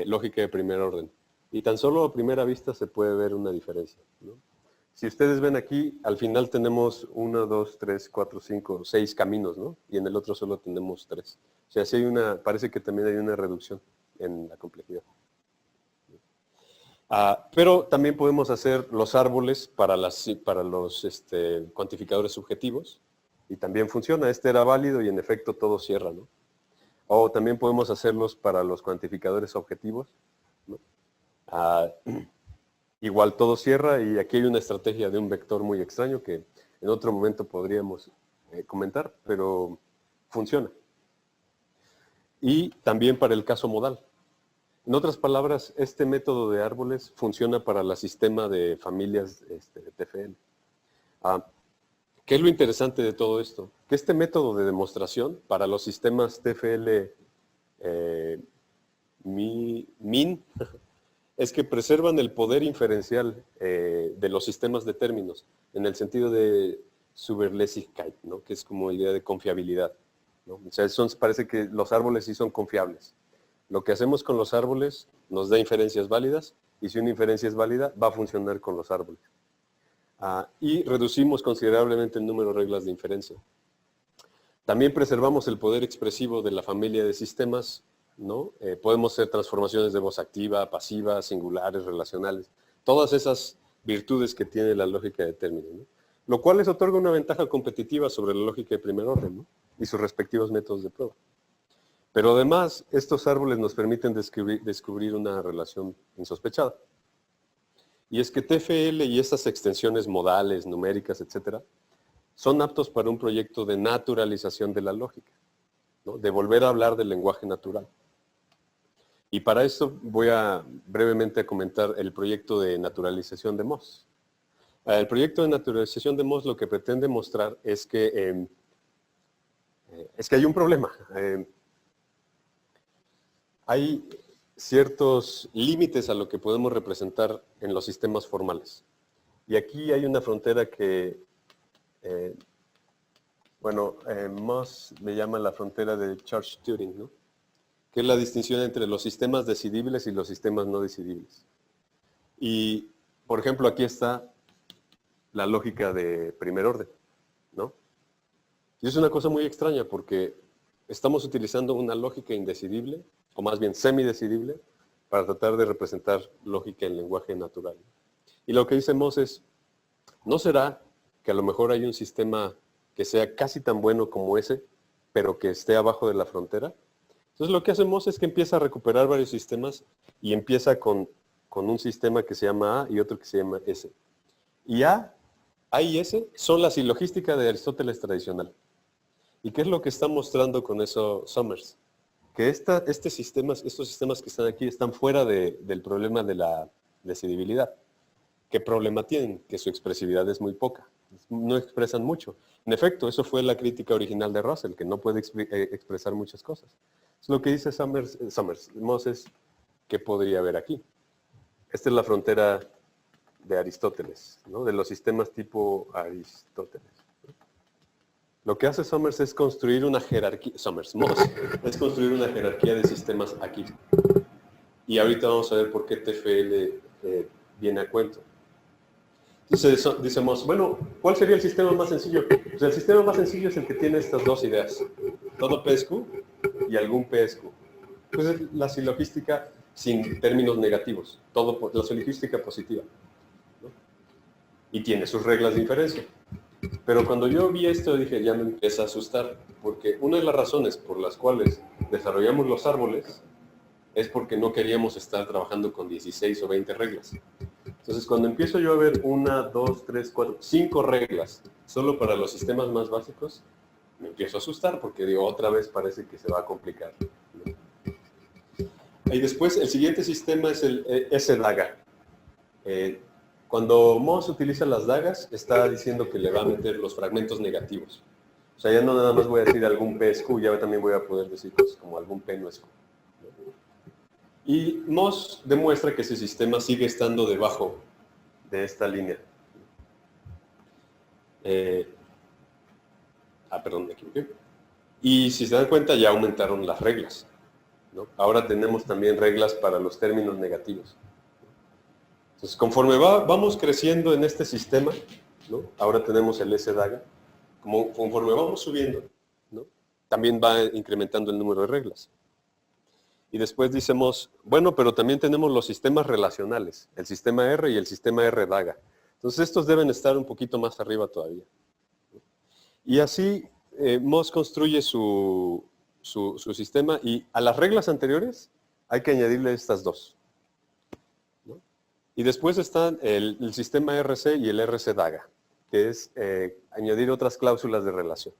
lógica de primer orden. Y tan solo a primera vista se puede ver una diferencia, ¿no? Si ustedes ven aquí, al final tenemos 1, 2, 3, 4, 5, 6 caminos, ¿no? Y en el otro solo tenemos 3. O sea, sí parece que también hay una reducción en la complejidad. Pero también podemos hacer los árboles para los cuantificadores subjetivos. Y también funciona. Este era válido y en efecto todo cierra, ¿no? O también podemos hacerlos para los cuantificadores objetivos, ¿no? Igual todo cierra y aquí hay una estrategia de un vector muy extraño que en otro momento podríamos comentar, pero funciona. Y también para el caso modal. En otras palabras, este método de árboles funciona para el sistema de familias de TFL. ¿Qué es lo interesante de todo esto? Que este método de demostración para los sistemas TFL min es que preservan el poder inferencial de los sistemas de términos, en el sentido de Zuverlässigkeit, ¿no? Que es como idea de confiabilidad, ¿no? O sea, parece que los árboles sí son confiables. Lo que hacemos con los árboles nos da inferencias válidas, y si una inferencia es válida, va a funcionar con los árboles. Y reducimos considerablemente el número de reglas de inferencia. También preservamos el poder expresivo de la familia de sistemas, ¿no? Podemos hacer transformaciones de voz activa, pasiva, singulares, relacionales. Todas esas virtudes que tiene la lógica de términos, ¿no? Lo cual les otorga una ventaja competitiva sobre la lógica de primer orden, ¿no? Y sus respectivos métodos de prueba. Pero además, estos árboles nos permiten descubrir una relación insospechada. Y es que TFL y estas extensiones modales, numéricas, etcétera, son aptos para un proyecto de naturalización de la lógica, ¿no? De volver a hablar del lenguaje natural. Y para esto voy a brevemente comentar el proyecto de naturalización de Moss. El proyecto de naturalización de Moss lo que pretende mostrar es que hay un problema. Hay ciertos límites a lo que podemos representar en los sistemas formales. Y aquí hay una frontera que, Moss le llama la frontera de Church-Turing, ¿no? Que es la distinción entre los sistemas decidibles y los sistemas no decidibles. Y, por ejemplo, aquí está la lógica de primer orden, ¿no? Y es una cosa muy extraña porque estamos utilizando una lógica indecidible, o más bien semidecidible, para tratar de representar lógica en lenguaje natural. Y lo que dice Moss es, ¿no será que a lo mejor hay un sistema que sea casi tan bueno como ese, pero que esté abajo de la frontera? Entonces lo que hace Moss es que empieza a recuperar varios sistemas y empieza con un sistema que se llama A y otro que se llama S. Y A y S son la silogística de Aristóteles tradicional. ¿Y qué es lo que está mostrando con eso Summers? Que estos sistemas que están aquí están fuera del problema de la decidibilidad. ¿Qué problema tienen? Que su expresividad es muy poca. No expresan mucho. En efecto, eso fue la crítica original de Russell, que no puede expresar muchas cosas. Es lo que dice Moss es, ¿qué podría haber aquí? Esta es la frontera de Aristóteles, ¿no? De los sistemas tipo Aristóteles. Lo que hace Summers es construir una jerarquía, Moss, es construir una jerarquía de sistemas aquí. Y ahorita vamos a ver por qué TFL viene a cuento. Dice Moss, bueno, ¿cuál sería el sistema más sencillo? Pues el sistema más sencillo es el que tiene estas dos ideas. Todo PSQ y algún PSQ. Pues es la silogística sin términos negativos. La silogística positiva, ¿no? Y tiene sus reglas de inferencia. Pero cuando yo vi esto dije, ya me empieza a asustar, porque una de las razones por las cuales desarrollamos los árboles es porque no queríamos estar trabajando con 16 o 20 reglas. Entonces cuando empiezo yo a ver 1, 2, 3, 4, 5 reglas solo para los sistemas más básicos, me empiezo a asustar porque digo, otra vez parece que se va a complicar, ¿no? Y después el siguiente sistema es el S-DAGA. Cuando Moss utiliza las dagas, está diciendo que le va a meter los fragmentos negativos. O sea, ya no nada más voy a decir algún PSQ, ya también voy a poder decir cosas como algún P no SQ. Y Moss demuestra que ese sistema sigue estando debajo de esta línea. Perdón, me equivoqué. Y si se dan cuenta, ya aumentaron las reglas, ¿no? Ahora tenemos también reglas para los términos negativos. Entonces, conforme vamos creciendo en este sistema, ¿no? Ahora tenemos el S-DAGA, conforme vamos subiendo, ¿no? También va incrementando el número de reglas. Y después decimos, bueno, pero también tenemos los sistemas relacionales, el sistema R y el sistema R-DAGA. Entonces, estos deben estar un poquito más arriba todavía. Y así, Moss construye su sistema y a las reglas anteriores hay que añadirle estas dos. Y después están el sistema RC y el RC-DAGA, que es añadir otras cláusulas de relación.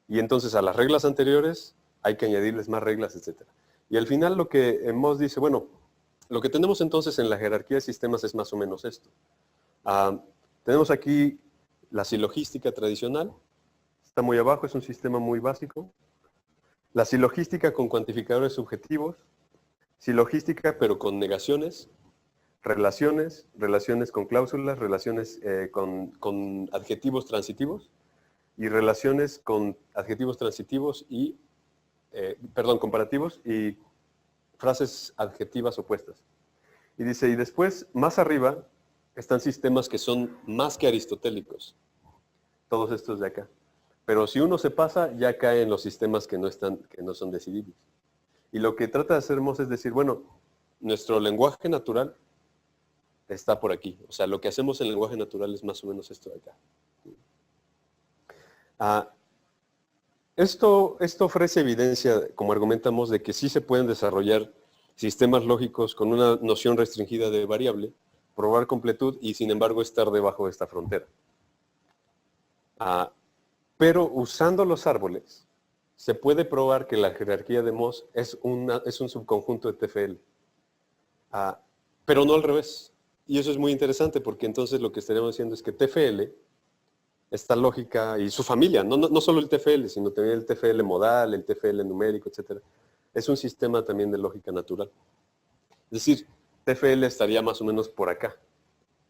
Y entonces a las reglas anteriores hay que añadirles más reglas, etc. Y al final lo que Moss dice, bueno, lo que tenemos entonces en la jerarquía de sistemas es más o menos esto. Tenemos aquí la silogística tradicional, está muy abajo, es un sistema muy básico. La silogística con cuantificadores subjetivos, silogística pero con negaciones, relaciones con cláusulas, relaciones con adjetivos transitivos y relaciones con adjetivos transitivos y, comparativos y frases adjetivas opuestas. Y dice, y después, más arriba, están sistemas que son más que aristotélicos. Todos estos de acá. Pero si uno se pasa, ya cae en los sistemas que no son decidibles. Y lo que trata de hacer Moss es decir, bueno, nuestro lenguaje natural está por aquí. O sea, lo que hacemos en el lenguaje natural es más o menos esto de acá. Esto ofrece evidencia, como argumentamos, de que sí se pueden desarrollar sistemas lógicos con una noción restringida de variable probar completud y sin embargo estar debajo de esta frontera. Pero usando los árboles, se puede probar que la jerarquía de Mohs es un subconjunto de TFL. Pero no al revés. Y eso es muy interesante porque entonces lo que estaríamos diciendo es que TFL, esta lógica y su familia, no solo el TFL, sino también el TFL modal, el TFL numérico, etc., es un sistema también de lógica natural. Es decir, TFL estaría más o menos por acá.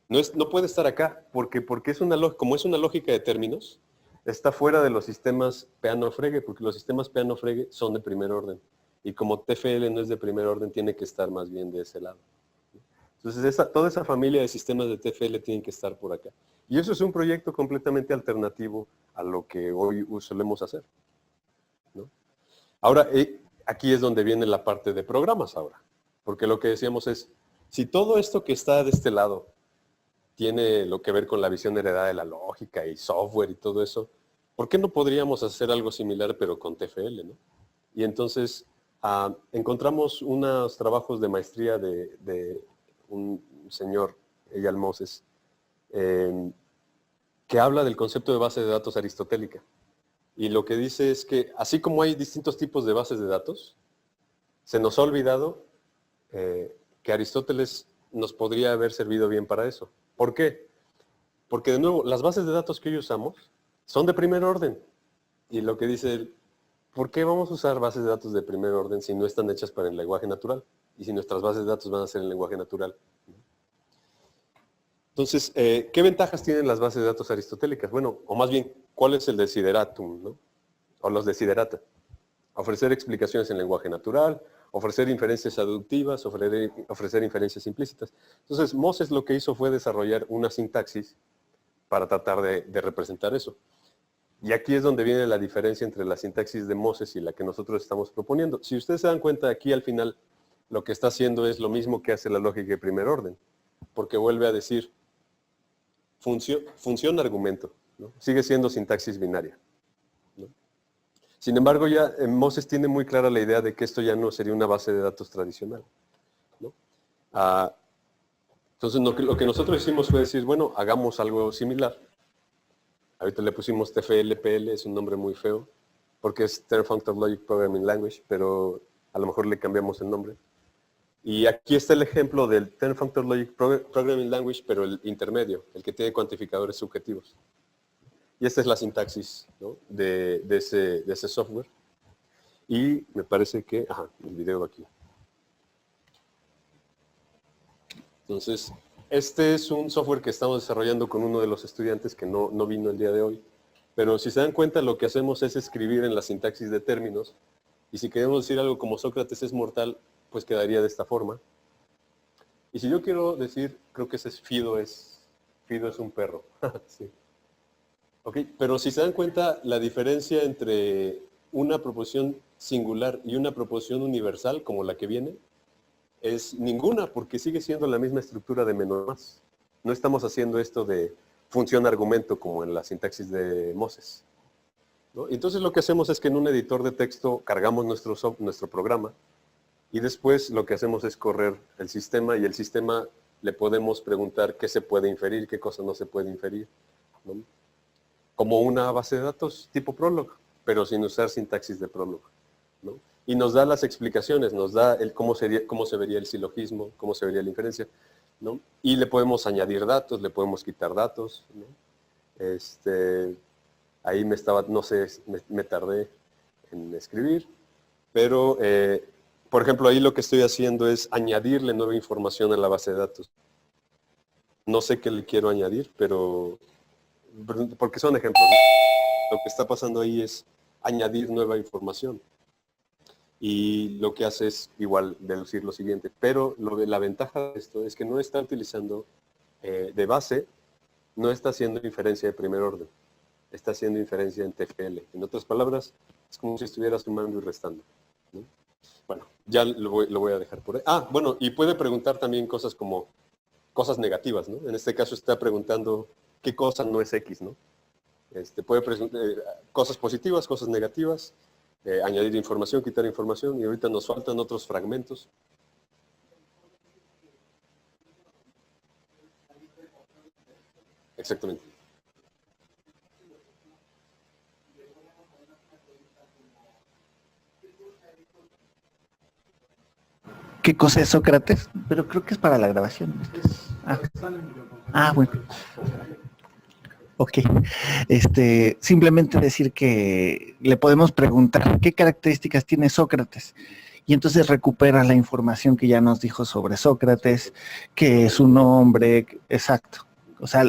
No puede estar acá porque como es una lógica de términos, está fuera de los sistemas Peano-Frege, porque los sistemas Peano-Frege son de primer orden. Y como TFL no es de primer orden, tiene que estar más bien de ese lado. Entonces, toda esa familia de sistemas de TFL tienen que estar por acá. Y eso es un proyecto completamente alternativo a lo que hoy solemos hacer, ¿no? Ahora, aquí es donde viene la parte de programas ahora. Porque lo que decíamos es, si todo esto que está de este lado tiene lo que ver con la visión heredada de la lógica y software y todo eso, ¿por qué no podríamos hacer algo similar pero con TFL, ¿no? Y entonces encontramos unos trabajos de maestría de un señor, Eyal Moses, que habla del concepto de base de datos aristotélica. Y lo que dice es que, así como hay distintos tipos de bases de datos, se nos ha olvidado que Aristóteles nos podría haber servido bien para eso. ¿Por qué? Porque, de nuevo, las bases de datos que hoy usamos son de primer orden. Y lo que dice él, ¿por qué vamos a usar bases de datos de primer orden si no están hechas para el lenguaje natural? Y si nuestras bases de datos van a ser en lenguaje natural. Entonces, ¿qué ventajas tienen las bases de datos aristotélicas? Bueno, o más bien, ¿cuál es el desideratum, ¿no? O los desiderata. Ofrecer explicaciones en lenguaje natural, ofrecer inferencias aductivas, ofrecer inferencias implícitas. Entonces, Moses lo que hizo fue desarrollar una sintaxis para tratar de representar eso. Y aquí es donde viene la diferencia entre la sintaxis de Moses y la que nosotros estamos proponiendo. Si ustedes se dan cuenta, aquí al final lo que está haciendo es lo mismo que hace la lógica de primer orden, porque vuelve a decir función argumento, ¿no? Sigue siendo sintaxis binaria, ¿no? Sin embargo, ya Moses tiene muy clara la idea de que esto ya no sería una base de datos tradicional, ¿no? Entonces, lo que nosotros hicimos fue decir, bueno, hagamos algo similar. Ahorita le pusimos TFLPL, es un nombre muy feo, porque es Term Functor Logic Programming Language, pero a lo mejor le cambiamos el nombre. Y aquí está el ejemplo del Term Functor Logic Programming Language, pero el intermedio, el que tiene cuantificadores subjetivos. Y esta es la sintaxis, ¿no? de ese software. Y me parece que, el video aquí. Entonces, este es un software que estamos desarrollando con uno de los estudiantes que no vino el día de hoy. Pero si se dan cuenta, lo que hacemos es escribir en la sintaxis de términos. Y si queremos decir algo como Sócrates es mortal, pues quedaría de esta forma. Y si yo quiero decir, creo que ese es Fido es un perro. Sí. Okay, pero si se dan cuenta, la diferencia entre una proposición singular y una proposición universal, como la que viene, es ninguna, porque sigue siendo la misma estructura de menos más. No estamos haciendo esto de función-argumento como en la sintaxis de Moses, ¿no? Entonces lo que hacemos es que en un editor de texto cargamos nuestro programa y después lo que hacemos es correr el sistema y el sistema le podemos preguntar qué se puede inferir, qué cosa no se puede inferir, ¿no? Como una base de datos tipo Prolog, pero sin usar sintaxis de Prolog, ¿no? Y nos da las explicaciones, nos da cómo se vería el silogismo, cómo se vería la inferencia, ¿no? Y le podemos añadir datos, le podemos quitar datos, ¿no? Ahí me tardé en escribir, pero, por ejemplo, ahí lo que estoy haciendo es añadirle nueva información a la base de datos. No sé qué le quiero añadir, pero porque son ejemplos, ¿no? Lo que está pasando ahí es añadir nueva información. Y lo que hace es igual deducir lo siguiente. Pero la ventaja de esto es que no está utilizando de base, no está haciendo inferencia de primer orden. Está haciendo inferencia en TFL. En otras palabras, es como si estuviera sumando y restando, ¿no? Bueno, ya lo voy a dejar por ahí. Bueno, y puede preguntar también cosas como cosas negativas, ¿no? En este caso está preguntando qué cosa no es X, ¿no? Puede presentar cosas positivas, cosas negativas, añadir información, quitar información, y ahorita nos faltan otros fragmentos. Exactamente. ¿Qué cosa es Sócrates? Pero creo que es para la grabación. Bueno. Ok. Simplemente decir que le podemos preguntar qué características tiene Sócrates. Y entonces recupera la información que ya nos dijo sobre Sócrates, que es un nombre, exacto. O sea,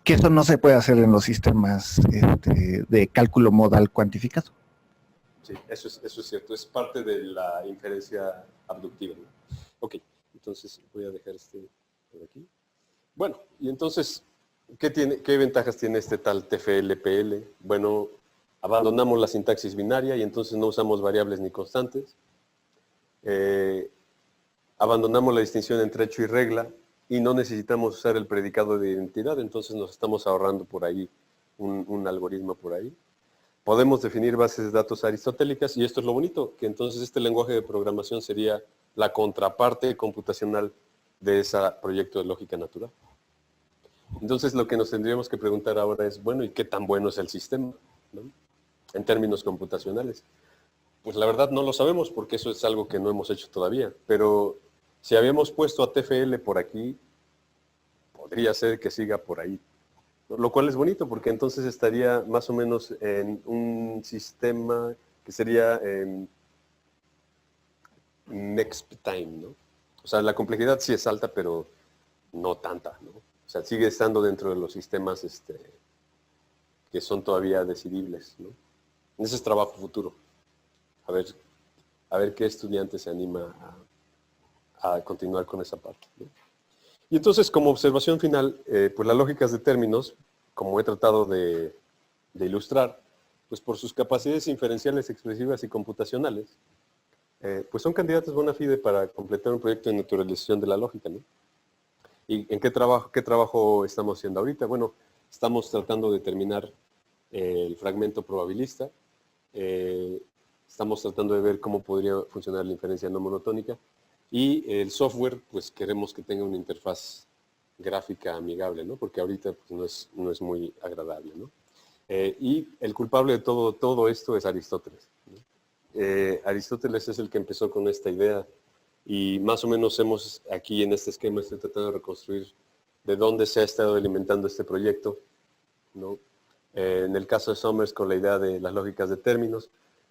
que eso no se puede hacer en los sistemas de cálculo modal cuantificado. Sí, eso es cierto, es parte de la inferencia abductiva, ¿no? Ok, entonces voy a dejar por aquí. Bueno, y entonces, ¿qué ventajas tiene este tal TFL-PL? Bueno, abandonamos la sintaxis binaria y entonces no usamos variables ni constantes. Abandonamos la distinción entre hecho y regla y no necesitamos usar el predicado de identidad, entonces nos estamos ahorrando por ahí un algoritmo por ahí. Podemos definir bases de datos aristotélicas y esto es lo bonito, que entonces este lenguaje de programación sería la contraparte computacional de ese proyecto de lógica natural. Entonces lo que nos tendríamos que preguntar ahora es, bueno, ¿y qué tan bueno es el sistema, ¿no? En términos computacionales? Pues la verdad no lo sabemos porque eso es algo que no hemos hecho todavía, pero si habíamos puesto a TFL por aquí, podría ser que siga por ahí. Lo cual es bonito porque entonces estaría más o menos en un sistema que sería next time, ¿no? O sea, la complejidad sí es alta, pero no tanta, ¿no? O sea, sigue estando dentro de los sistemas que son todavía decidibles, ¿no? Ese es trabajo futuro. A ver qué estudiante se anima a continuar con esa parte, ¿no? Y entonces, como observación final, pues las lógicas de términos, como he tratado de ilustrar, pues por sus capacidades inferenciales, expresivas y computacionales, pues son candidatos bona fide para completar un proyecto de naturalización de la lógica, ¿no? ¿Y en qué trabajo estamos haciendo ahorita? Bueno, estamos tratando de determinar el fragmento probabilista, estamos tratando de ver cómo podría funcionar la inferencia no monotónica, y el software, pues queremos que tenga una interfaz gráfica amigable, ¿no? Porque ahorita pues, no es muy agradable, ¿no? Y el culpable de todo esto es Aristóteles, ¿no? Aristóteles es el que empezó con esta idea y más o menos aquí en este esquema estoy tratando de reconstruir de dónde se ha estado alimentando este proyecto, ¿no? En el caso de Summers con la idea de las lógicas de términos,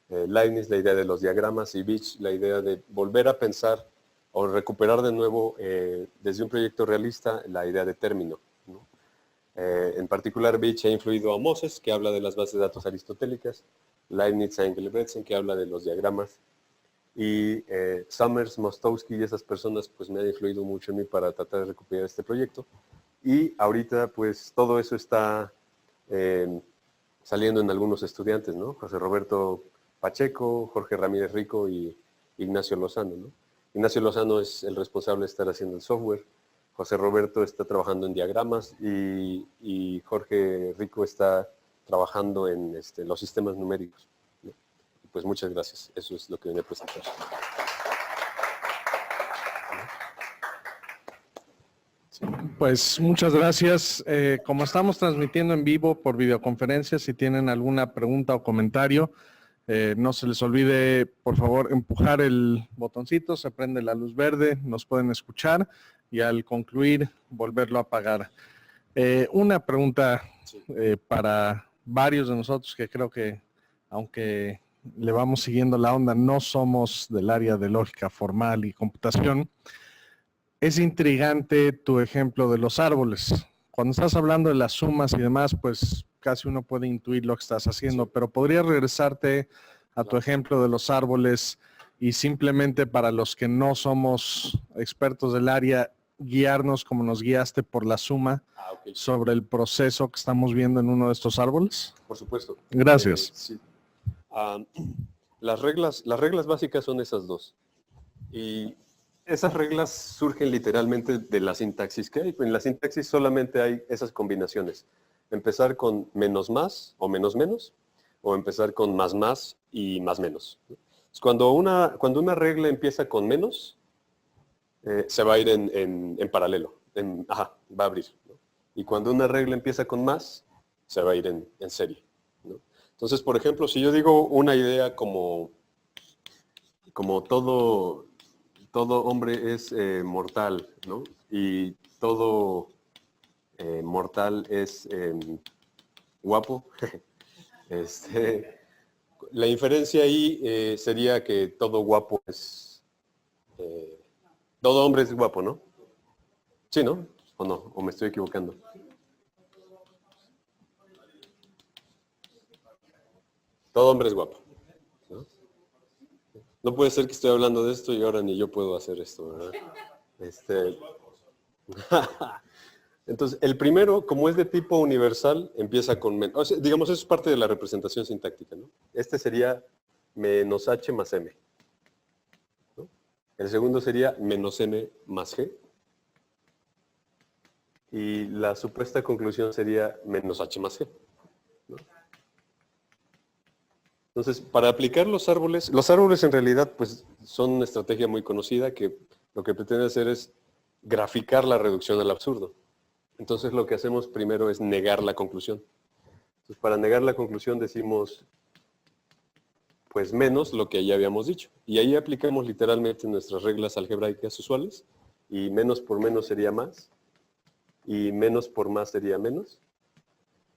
Leibniz la idea de los diagramas y Beach la idea de volver a pensar o recuperar de nuevo desde un proyecto realista la idea de término, ¿no? En particular, Beach ha influido a Moses, que habla de las bases de datos aristotélicas, Leibniz a Engelbretsen, que habla de los diagramas, y Summers, Mostowski y esas personas pues me han influido mucho en mí para tratar de recuperar este proyecto. Y ahorita pues todo eso está saliendo en algunos estudiantes, ¿no? José Roberto Pacheco, Jorge Ramírez Rico y Ignacio Lozano, ¿no? Ignacio Lozano es el responsable de estar haciendo el software, José Roberto está trabajando en diagramas y Jorge Rico está trabajando en los sistemas numéricos, ¿no? Pues muchas gracias, eso es lo que venía a presentar. Pues muchas gracias. Como estamos transmitiendo en vivo por videoconferencia, si tienen alguna pregunta o comentario, no se les olvide, por favor, empujar el botoncito, se prende la luz verde, nos pueden escuchar y al concluir, volverlo a apagar. Una pregunta para varios de nosotros que creo que, aunque le vamos siguiendo la onda, no somos del área de lógica formal y computación. Es intrigante tu ejemplo de los árboles. Cuando estás hablando de las sumas y demás, pues casi uno puede intuir lo que estás haciendo, sí. Pero podría regresarte a tu ejemplo de los árboles y simplemente para los que no somos expertos del área, guiarnos como nos guiaste por la suma okay. Sobre el proceso que estamos viendo en uno de estos árboles. Por supuesto. Gracias. Sí. Las reglas básicas son esas dos. Y esas reglas surgen literalmente de la sintaxis que hay. En la sintaxis solamente hay esas combinaciones. Empezar con menos más o menos menos, o empezar con más y más menos. Cuando una regla empieza con menos, se va a ir en paralelo. Va a abrir, ¿no? Y cuando una regla empieza con más, se va a ir en serie, ¿no? Entonces, por ejemplo, si yo digo una idea como todo hombre es mortal, ¿no? Y todo mortal es guapo. La inferencia ahí sería que todo guapo es... todo hombre es guapo, ¿no? Sí, ¿no? ¿O no? ¿O me estoy equivocando? Todo hombre es guapo, ¿no? No puede ser que estoy hablando de esto y ahora ni yo puedo hacer esto, ¿verdad? Entonces, el primero, como es de tipo universal, empieza con menos. O sea, digamos, eso es parte de la representación sintáctica, ¿no? Este sería menos h más m, ¿no? El segundo sería menos n más g. Y la supuesta conclusión sería menos h más g, ¿no? Entonces, para aplicar los árboles en realidad pues son una estrategia muy conocida que lo que pretende hacer es graficar la reducción al absurdo. Entonces lo que hacemos primero es negar la conclusión. Entonces, para negar la conclusión decimos pues menos lo que ya habíamos dicho. Y ahí aplicamos literalmente nuestras reglas algebraicas usuales. Y menos por menos sería más. Y menos por más sería menos.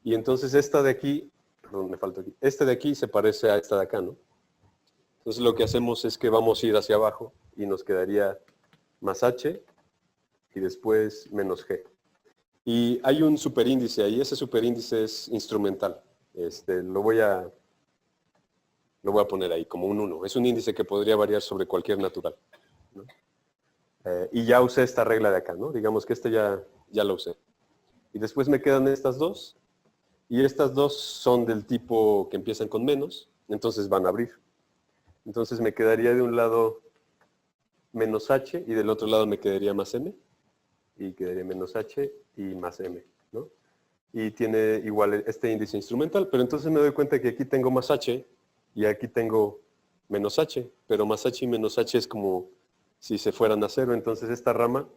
Y entonces esta de aquí, perdón, me falta aquí. Esta de aquí se parece a esta de acá, ¿no? Entonces lo que hacemos es que vamos a ir hacia abajo y nos quedaría más h y después menos g. Y hay un superíndice ahí, ese superíndice es instrumental. Lo voy a poner ahí como un 1. Es un índice que podría variar sobre cualquier natural, ¿no? Y ya usé esta regla de acá, ¿no? Digamos que ya la usé. Y después me quedan estas dos. Y estas dos son del tipo que empiezan con menos, entonces van a abrir. Entonces me quedaría de un lado menos h y del otro lado me quedaría más m. Y quedaría menos h y más m, ¿no? Y tiene igual este índice instrumental, pero entonces me doy cuenta que aquí tengo más h y aquí tengo menos h, pero más h y menos h es como si se fueran a cero, entonces esta rama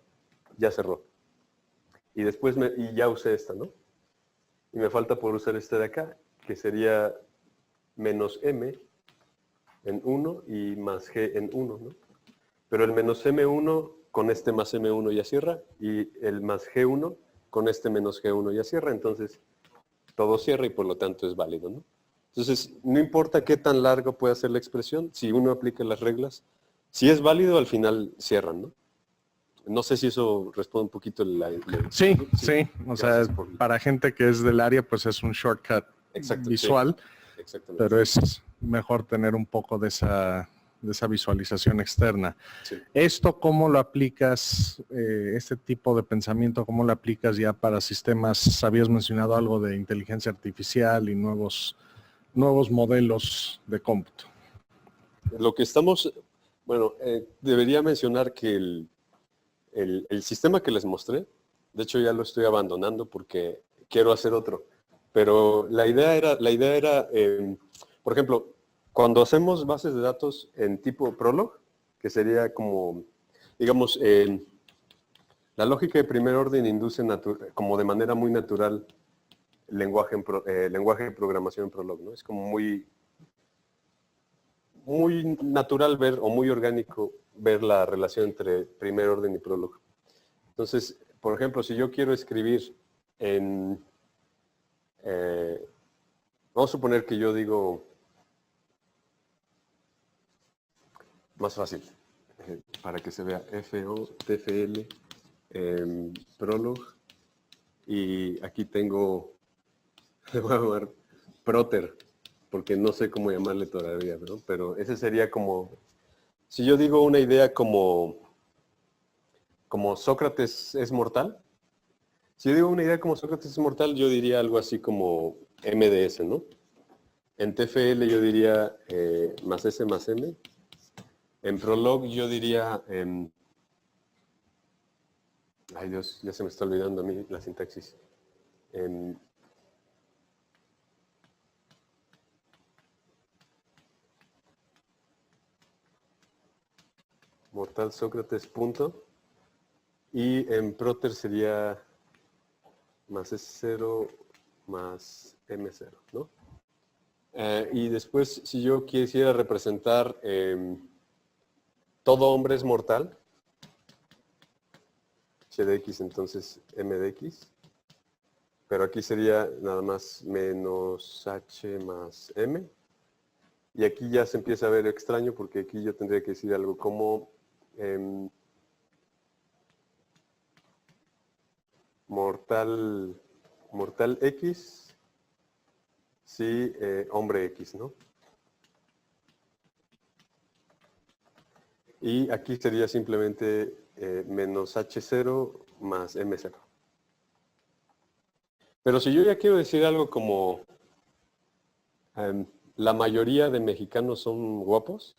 ya cerró. Y después y ya usé esta, ¿no? Y me falta por usar este de acá, que sería menos m en 1 y más g en 1, ¿no? Pero el menos m1 con este más m1 ya cierra, y el más g1 con este menos g1 ya cierra, entonces todo cierra y por lo tanto es válido, ¿no? Entonces, no importa qué tan largo pueda ser la expresión, si uno aplica las reglas, si es válido, al final cierran, ¿no? No sé si eso responde un poquito Sí. O sea, Gracias para gente que es del área, pues es un shortcut Exacto, visual, sí, exactamente. pero es mejor tener un poco de esa visualización externa. Sí. ¿Esto cómo lo aplicas, este tipo de pensamiento, cómo lo aplicas ya para sistemas? Habías mencionado algo de inteligencia artificial y nuevos modelos de cómputo. Lo que estamos, bueno, debería mencionar que el sistema que les mostré, de hecho ya lo estoy abandonando porque quiero hacer otro, pero la idea era, por ejemplo, cuando hacemos bases de datos en tipo Prolog, que sería como, digamos, la lógica de primer orden induce como de manera muy natural lenguaje de programación en Prolog, ¿no? Es como muy natural ver, o muy orgánico ver la relación entre primer orden y Prolog. Entonces, por ejemplo, si yo quiero escribir vamos a suponer que yo digo, más fácil, para que se vea, FOTFL, Prolog, y aquí tengo, le voy a llamar Proter, porque no sé cómo llamarle todavía, ¿no? Pero ese sería como, si yo digo una idea como Sócrates es mortal, si yo digo una idea como Sócrates es mortal, yo diría algo así como MDS, ¿no? En TFL yo diría más S más M. En Prolog yo diría, ay Dios, ya se me está olvidando a mí la sintaxis. Mortal Sócrates punto. Y en Proter sería más S0 más M0, ¿no? Y después, si yo quisiera representar todo hombre es mortal, H de X, entonces M de X. Pero aquí sería nada más menos H más M. Y aquí ya se empieza a ver extraño porque aquí yo tendría que decir algo como mortal X, sí, hombre X, ¿no? Y aquí sería simplemente menos H0 más M0. Pero si yo ya quiero decir algo como la mayoría de mexicanos son guapos,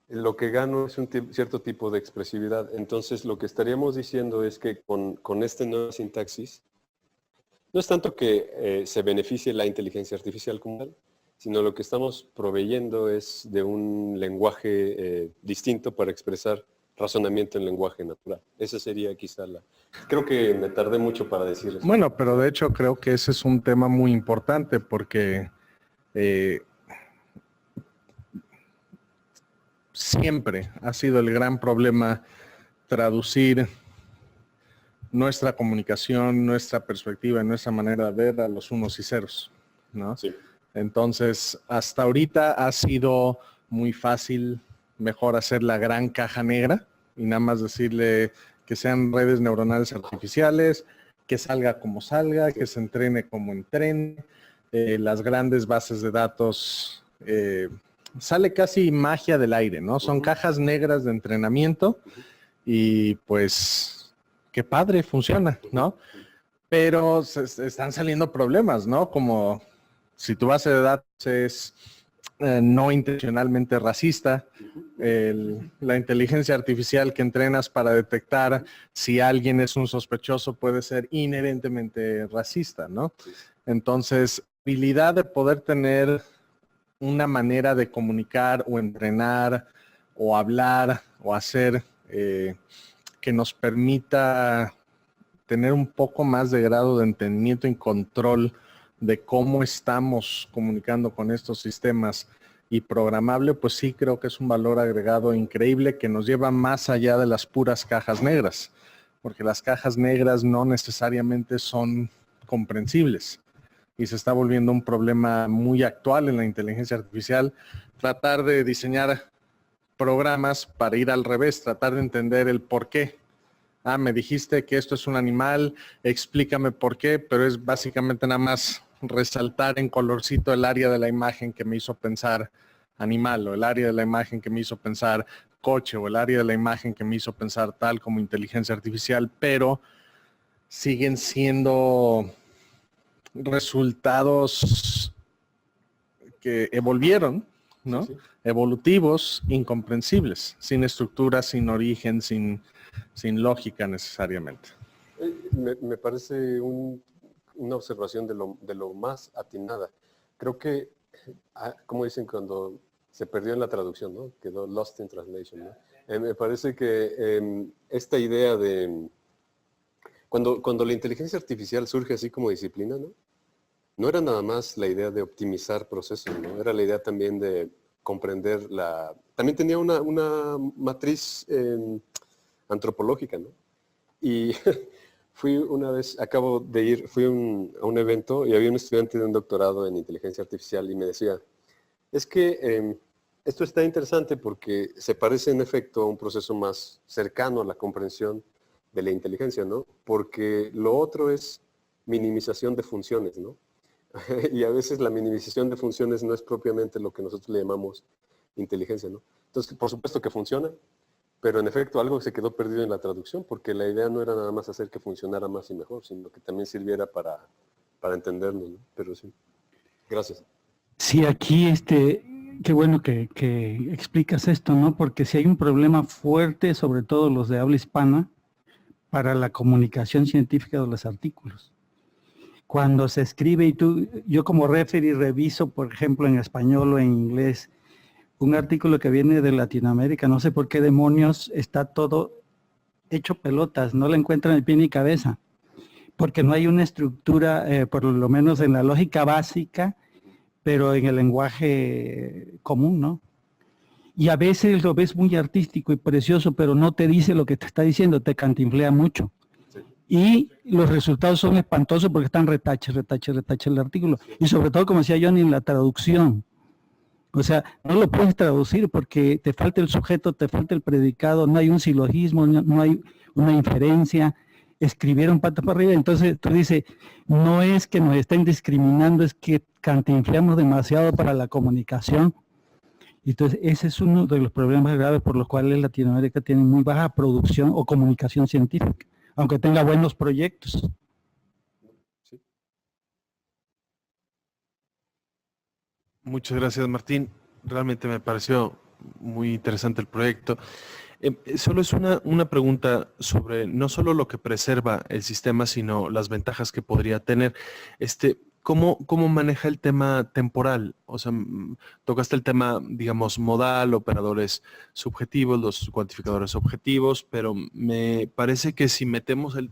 lo que gano es un cierto tipo de expresividad. Entonces, lo que estaríamos diciendo es que con esta nueva sintaxis, no es tanto que se beneficie la inteligencia artificial como tal, sino lo que estamos proveyendo es de un lenguaje distinto para expresar razonamiento en lenguaje natural. Esa sería quizá la... Creo que me tardé mucho para decir eso. Bueno, pero de hecho creo que ese es un tema muy importante porque siempre ha sido el gran problema traducir nuestra comunicación, nuestra perspectiva, nuestra manera de ver a los unos y ceros, ¿no? Sí. Entonces, hasta ahorita ha sido muy fácil, mejor hacer la gran caja negra y nada más decirle que sean redes neuronales artificiales, que salga como salga, que se entrene como entrene, las grandes bases de datos, sale casi magia del aire, ¿no? Son cajas negras de entrenamiento y pues qué padre, funciona, ¿no? Pero están saliendo problemas, ¿no? Como si tu base de datos es no intencionalmente racista, la inteligencia artificial que entrenas para detectar si alguien es un sospechoso puede ser inherentemente racista, ¿no? Entonces, habilidad de poder tener una manera de comunicar o entrenar o hablar o hacer que nos permita tener un poco más de grado de entendimiento y control de cómo estamos comunicando con estos sistemas y programable, pues sí creo que es un valor agregado increíble que nos lleva más allá de las puras cajas negras, porque las cajas negras no necesariamente son comprensibles y se está volviendo un problema muy actual en la inteligencia artificial, tratar de diseñar programas para ir al revés, tratar de entender el por qué. Ah, me dijiste que esto es un animal, explícame por qué, pero es básicamente nada más resaltar en colorcito el área de la imagen que me hizo pensar animal, o el área de la imagen que me hizo pensar coche, o el área de la imagen que me hizo pensar tal como inteligencia artificial, pero siguen siendo resultados que evolvieron, ¿no? Sí, sí. Evolutivos, incomprensibles, sin estructura, sin origen, sin lógica necesariamente. Me parece una observación de lo más atinada. Creo que, como dicen cuando se perdió en la traducción, ¿no? Quedó lost in translation, ¿no? Me parece que esta idea de... Cuando la inteligencia artificial surge así como disciplina, ¿no? No era nada más la idea de optimizar procesos, ¿no? Era la idea también de comprender la... También tenía una matriz antropológica, ¿no? Y fui una vez, fui a un evento y había un estudiante de un doctorado en inteligencia artificial y me decía, es que esto está interesante porque se parece en efecto a un proceso más cercano a la comprensión de la inteligencia, ¿no? Porque lo otro es minimización de funciones, ¿no? Y a veces la minimización de funciones no es propiamente lo que nosotros le llamamos inteligencia, ¿no? Entonces, por supuesto que funciona, pero en efecto algo se quedó perdido en la traducción, porque la idea no era nada más hacer que funcionara más y mejor, sino que también sirviera para entendernos, ¿no? Pero sí. Gracias. Sí, aquí qué bueno que explicas esto, ¿no? Porque si hay un problema fuerte, sobre todo los de habla hispana, para la comunicación científica de los artículos. Cuando se escribe yo como referee reviso, por ejemplo, en español o en inglés, un artículo que viene de Latinoamérica, no sé por qué demonios está todo hecho pelotas, no le encuentran el pie ni cabeza, porque no hay una estructura, por lo menos en la lógica básica, pero en el lenguaje común, ¿no? Y a veces lo ves muy artístico y precioso, pero no te dice lo que te está diciendo, te cantinflea mucho. Sí. Y los resultados son espantosos porque están retache el artículo. Y sobre todo, como decía Johnny, en la traducción. O sea, no lo puedes traducir porque te falta el sujeto, te falta el predicado, no hay un silogismo, no hay una inferencia. Escribieron patas para arriba, entonces tú dices, no es que nos estén discriminando, es que cantinfleamos demasiado para la comunicación. Entonces ese es uno de los problemas graves por los cuales Latinoamérica tiene muy baja producción o comunicación científica, aunque tenga buenos proyectos. Sí. Muchas gracias, Martín. Realmente me pareció muy interesante el proyecto. Solo es una pregunta sobre no solo lo que preserva el sistema, sino las ventajas que podría tener. ¿Cómo maneja el tema temporal? O sea, tocaste el tema, digamos, modal, operadores subjetivos, los cuantificadores objetivos, pero me parece que si metemos el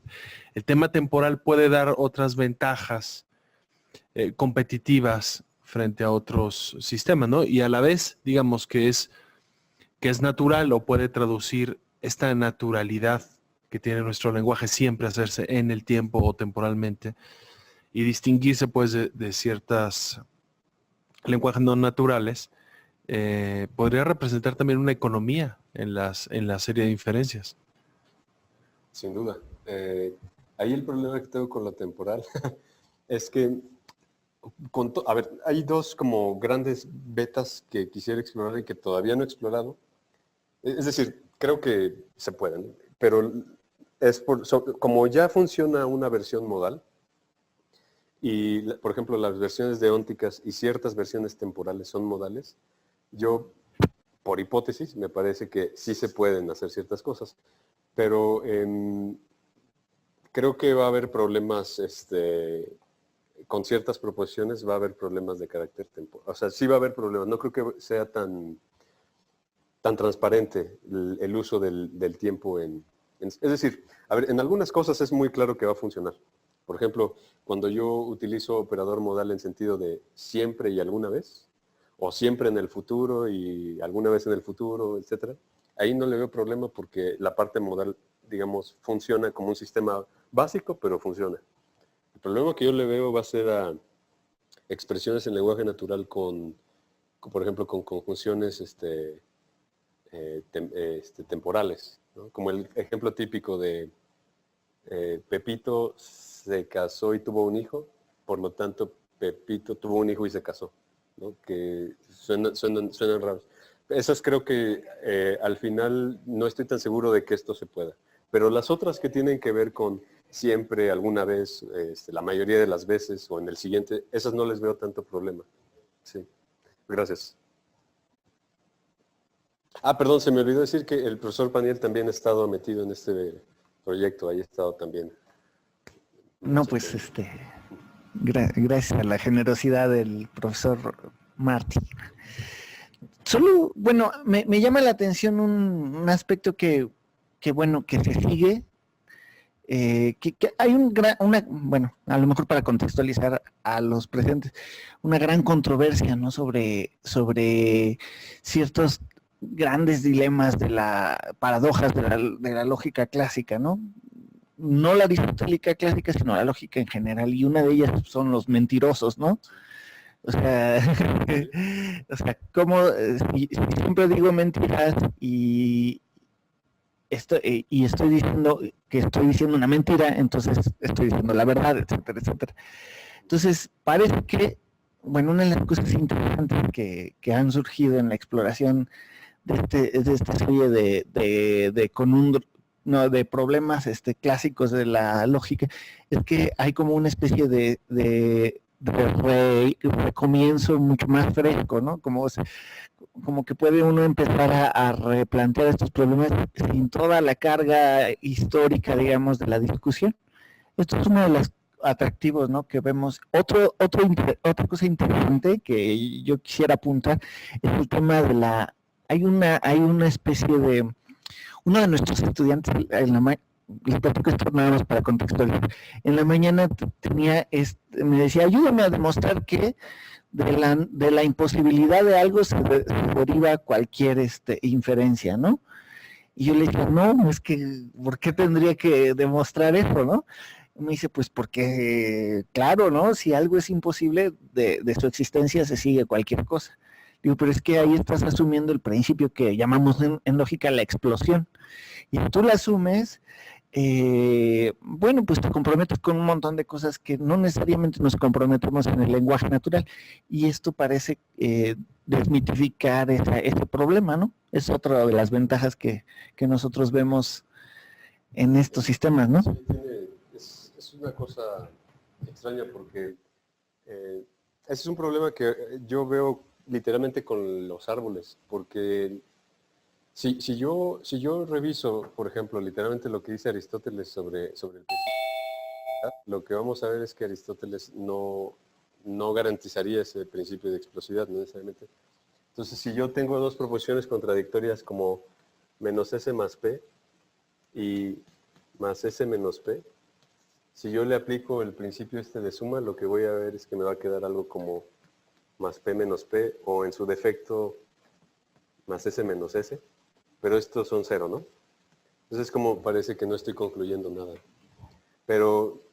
tema temporal puede dar otras ventajas competitivas frente a otros sistemas, ¿no? Y a la vez, digamos que es natural o puede traducir esta naturalidad que tiene nuestro lenguaje siempre hacerse en el tiempo o temporalmente y distinguirse pues de ciertos lenguajes no naturales, podría representar también una economía en la serie de inferencias. Sin duda. Ahí el problema que tengo con lo temporal es que hay dos como grandes betas que quisiera explorar y que todavía no he explorado. Es decir, creo que se pueden, pero como ya funciona una versión modal, y por ejemplo las versiones deónticas y ciertas versiones temporales son modales, yo, por hipótesis, me parece que sí se pueden hacer ciertas cosas, pero creo que va a haber problemas, con ciertas proposiciones va a haber problemas de carácter temporal. O sea, sí va a haber problemas, no creo que sea tan transparente el uso del tiempo es decir, a ver, en algunas cosas es muy claro que va a funcionar. Por ejemplo, cuando yo utilizo operador modal en sentido de siempre y alguna vez, o siempre en el futuro y alguna vez en el futuro, etcétera, ahí no le veo problema porque la parte modal, digamos, funciona como un sistema básico, pero funciona. El problema que yo le veo va a ser a expresiones en lenguaje natural por ejemplo, con conjunciones temporales, ¿no? Como el ejemplo típico de Pepito se casó y tuvo un hijo, por lo tanto Pepito tuvo un hijo y se casó, ¿no? Que suenan raros. Esas creo que al final no estoy tan seguro de que esto se pueda. Pero las otras que tienen que ver con siempre, alguna vez, la mayoría de las veces o en el siguiente, esas no les veo tanto problema. Sí. Gracias. Perdón, se me olvidó decir que el profesor Paniel también ha estado metido en este proyecto, ahí ha estado también. No, pues gracias a la generosidad del profesor Martín. Solo, bueno, me llama la atención un aspecto que se sigue, que hay bueno, a lo mejor para contextualizar a los presentes, una gran controversia, ¿no? sobre ciertos grandes dilemas de paradojas de la lógica clásica, ¿no? No la aristotélica clásica, sino la lógica en general, y una de ellas son los mentirosos, ¿no? O sea, como si siempre digo mentiras y estoy diciendo que estoy diciendo una mentira, entonces estoy diciendo la verdad, etcétera, etcétera. Entonces, parece que, bueno, una de las cosas interesantes que han surgido en la exploración de esta serie de problemas clásicos de la lógica, es que hay como una especie de recomienzo mucho más fresco, ¿no? Como que puede uno empezar a replantear estos problemas sin toda la carga histórica, digamos, de la discusión. Esto es uno de los atractivos, ¿no? Que vemos. Otra cosa interesante que yo quisiera apuntar es el tema de hay una especie de, uno de nuestros estudiantes les platico esto nada más para contextualizar. En la mañana me decía, ayúdame a demostrar que de la imposibilidad de algo se deriva cualquier inferencia, ¿no? Y yo le dije, no, es que, ¿por qué tendría que demostrar eso, no? Y me dice, pues porque, claro, ¿no? Si algo es imposible, de su existencia se sigue cualquier cosa. Digo, pero es que ahí estás asumiendo el principio que llamamos en lógica la explosión. Y si tú la asumes, bueno, pues te comprometes con un montón de cosas que no necesariamente nos comprometemos en el lenguaje natural. Y esto parece desmitificar ese problema, ¿no? Es otra de las ventajas que nosotros vemos en estos sistemas, ¿no? Es una cosa extraña porque ese es un problema que yo veo literalmente con los árboles, porque si yo reviso, por ejemplo, literalmente lo que dice Aristóteles sobre el principio, lo que vamos a ver es que Aristóteles no garantizaría ese principio de explosividad, no necesariamente. Entonces, si yo tengo dos proposiciones contradictorias como menos S más P y más S menos P, si yo le aplico el principio de suma, lo que voy a ver es que me va a quedar algo como más P menos P, o en su defecto, más S menos S. Pero estos son cero, ¿no? Entonces es como parece que no estoy concluyendo nada. Pero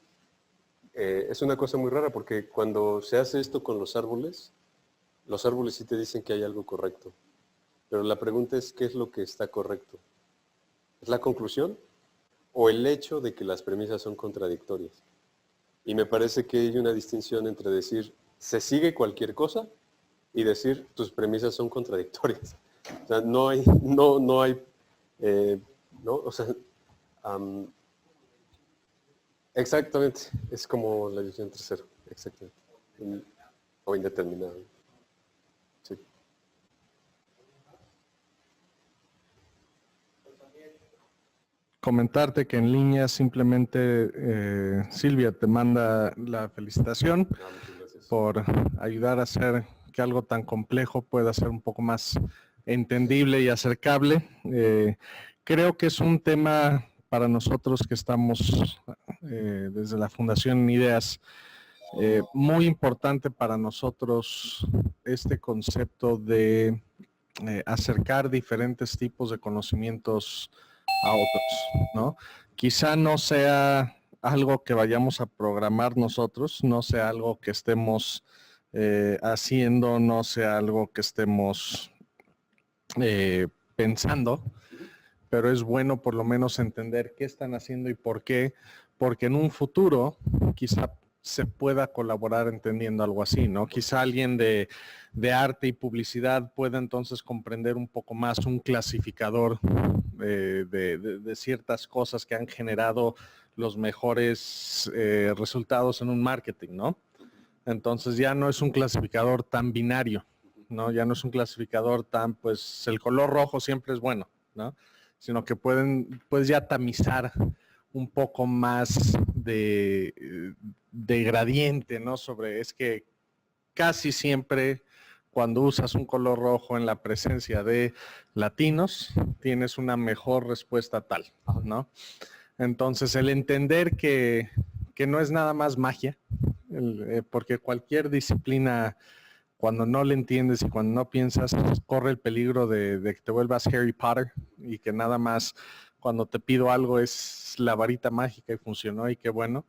es una cosa muy rara porque cuando se hace esto con los árboles sí te dicen que hay algo correcto. Pero la pregunta es, ¿qué es lo que está correcto? ¿Es la conclusión o el hecho de que las premisas son contradictorias? Y me parece que hay una distinción entre decir, se sigue cualquier cosa, y decir, tus premisas son contradictorias. O sea, no hay, ¿no? O sea, exactamente, es como la división entre cero, exactamente, o indeterminado. Sí. Comentarte que en línea simplemente Silvia te manda la felicitación por ayudar a hacer que algo tan complejo pueda ser un poco más entendible y acercable. Creo que es un tema para nosotros que estamos desde la Fundación Ideas, muy importante para nosotros este concepto de acercar diferentes tipos de conocimientos a otros, ¿no? Quizá no sea algo que vayamos a programar nosotros, no sea algo que estemos haciendo, no sea algo que estemos pensando, pero es bueno por lo menos entender qué están haciendo y por qué, porque en un futuro quizá se pueda colaborar entendiendo algo así, ¿no? Quizá alguien de arte y publicidad pueda entonces comprender un poco más un clasificador de ciertas cosas que han generado los mejores resultados en un marketing, ¿no? Entonces ya no es un clasificador tan binario, ¿no? Ya no es un clasificador tan, pues el color rojo siempre es bueno, ¿no? Sino que puedes ya tamizar un poco más de gradiente, ¿no? Es que casi siempre cuando usas un color rojo en la presencia de latinos, tienes una mejor respuesta tal, ¿no? Entonces, el entender que no es nada más magia, porque cualquier disciplina, cuando no le entiendes y cuando no piensas, corre el peligro de que te vuelvas Harry Potter y que nada más cuando te pido algo es la varita mágica y funcionó y qué bueno.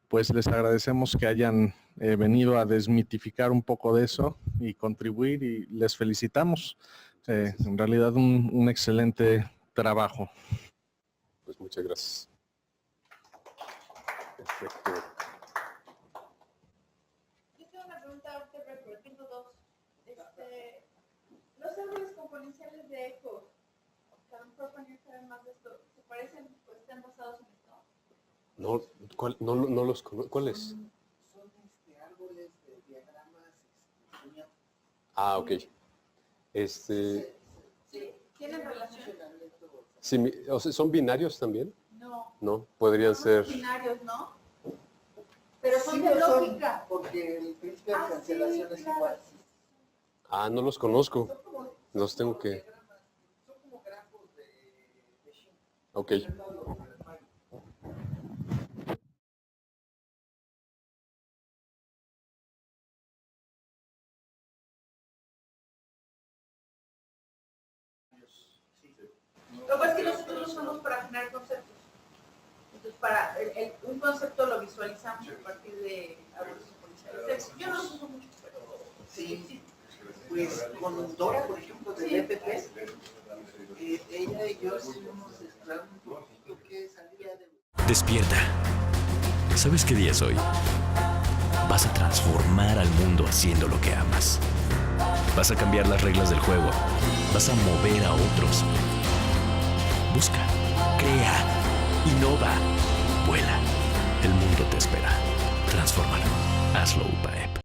Pues les agradecemos que hayan venido a desmitificar un poco de eso y contribuir y les felicitamos. En realidad un excelente trabajo. Pues muchas gracias. Perfecto. Yo tengo una pregunta ahorita, pero tengo dos. Los árboles componenciales de eco, que a lo mejor Juan sabe más de esto, ¿se parecen o están basados en esto? No los conozco. ¿Cuáles? Son árboles de Ah, ok. Este, ¿Tienen relación? sí, o sea, ¿son binarios también? No. No, podrían ser... Son binarios, ¿no? Pero son Sí, de lo son, lógica. porque el principio de Ah, cancelación sí, es claro. igual. Ah, no los conozco. Los tengo que... Son como grafos de Shin. Ok. Lo que pasa es que nosotros lo usamos para generar conceptos. Entonces, para un concepto lo visualizamos a partir de abusos policiales. Yo no los uso mucho, pero Sí, pues con Dora, por ejemplo, del Sí. EPP, ella y yo estuvimos explorando un poquito que salía de... Despierta. ¿Sabes qué día es hoy? Vas a transformar al mundo haciendo lo que amas. Vas a cambiar las reglas del juego. Vas a mover a otros. Busca, crea, innova, vuela. El mundo te espera. Transfórmalo. Hazlo, UPAE.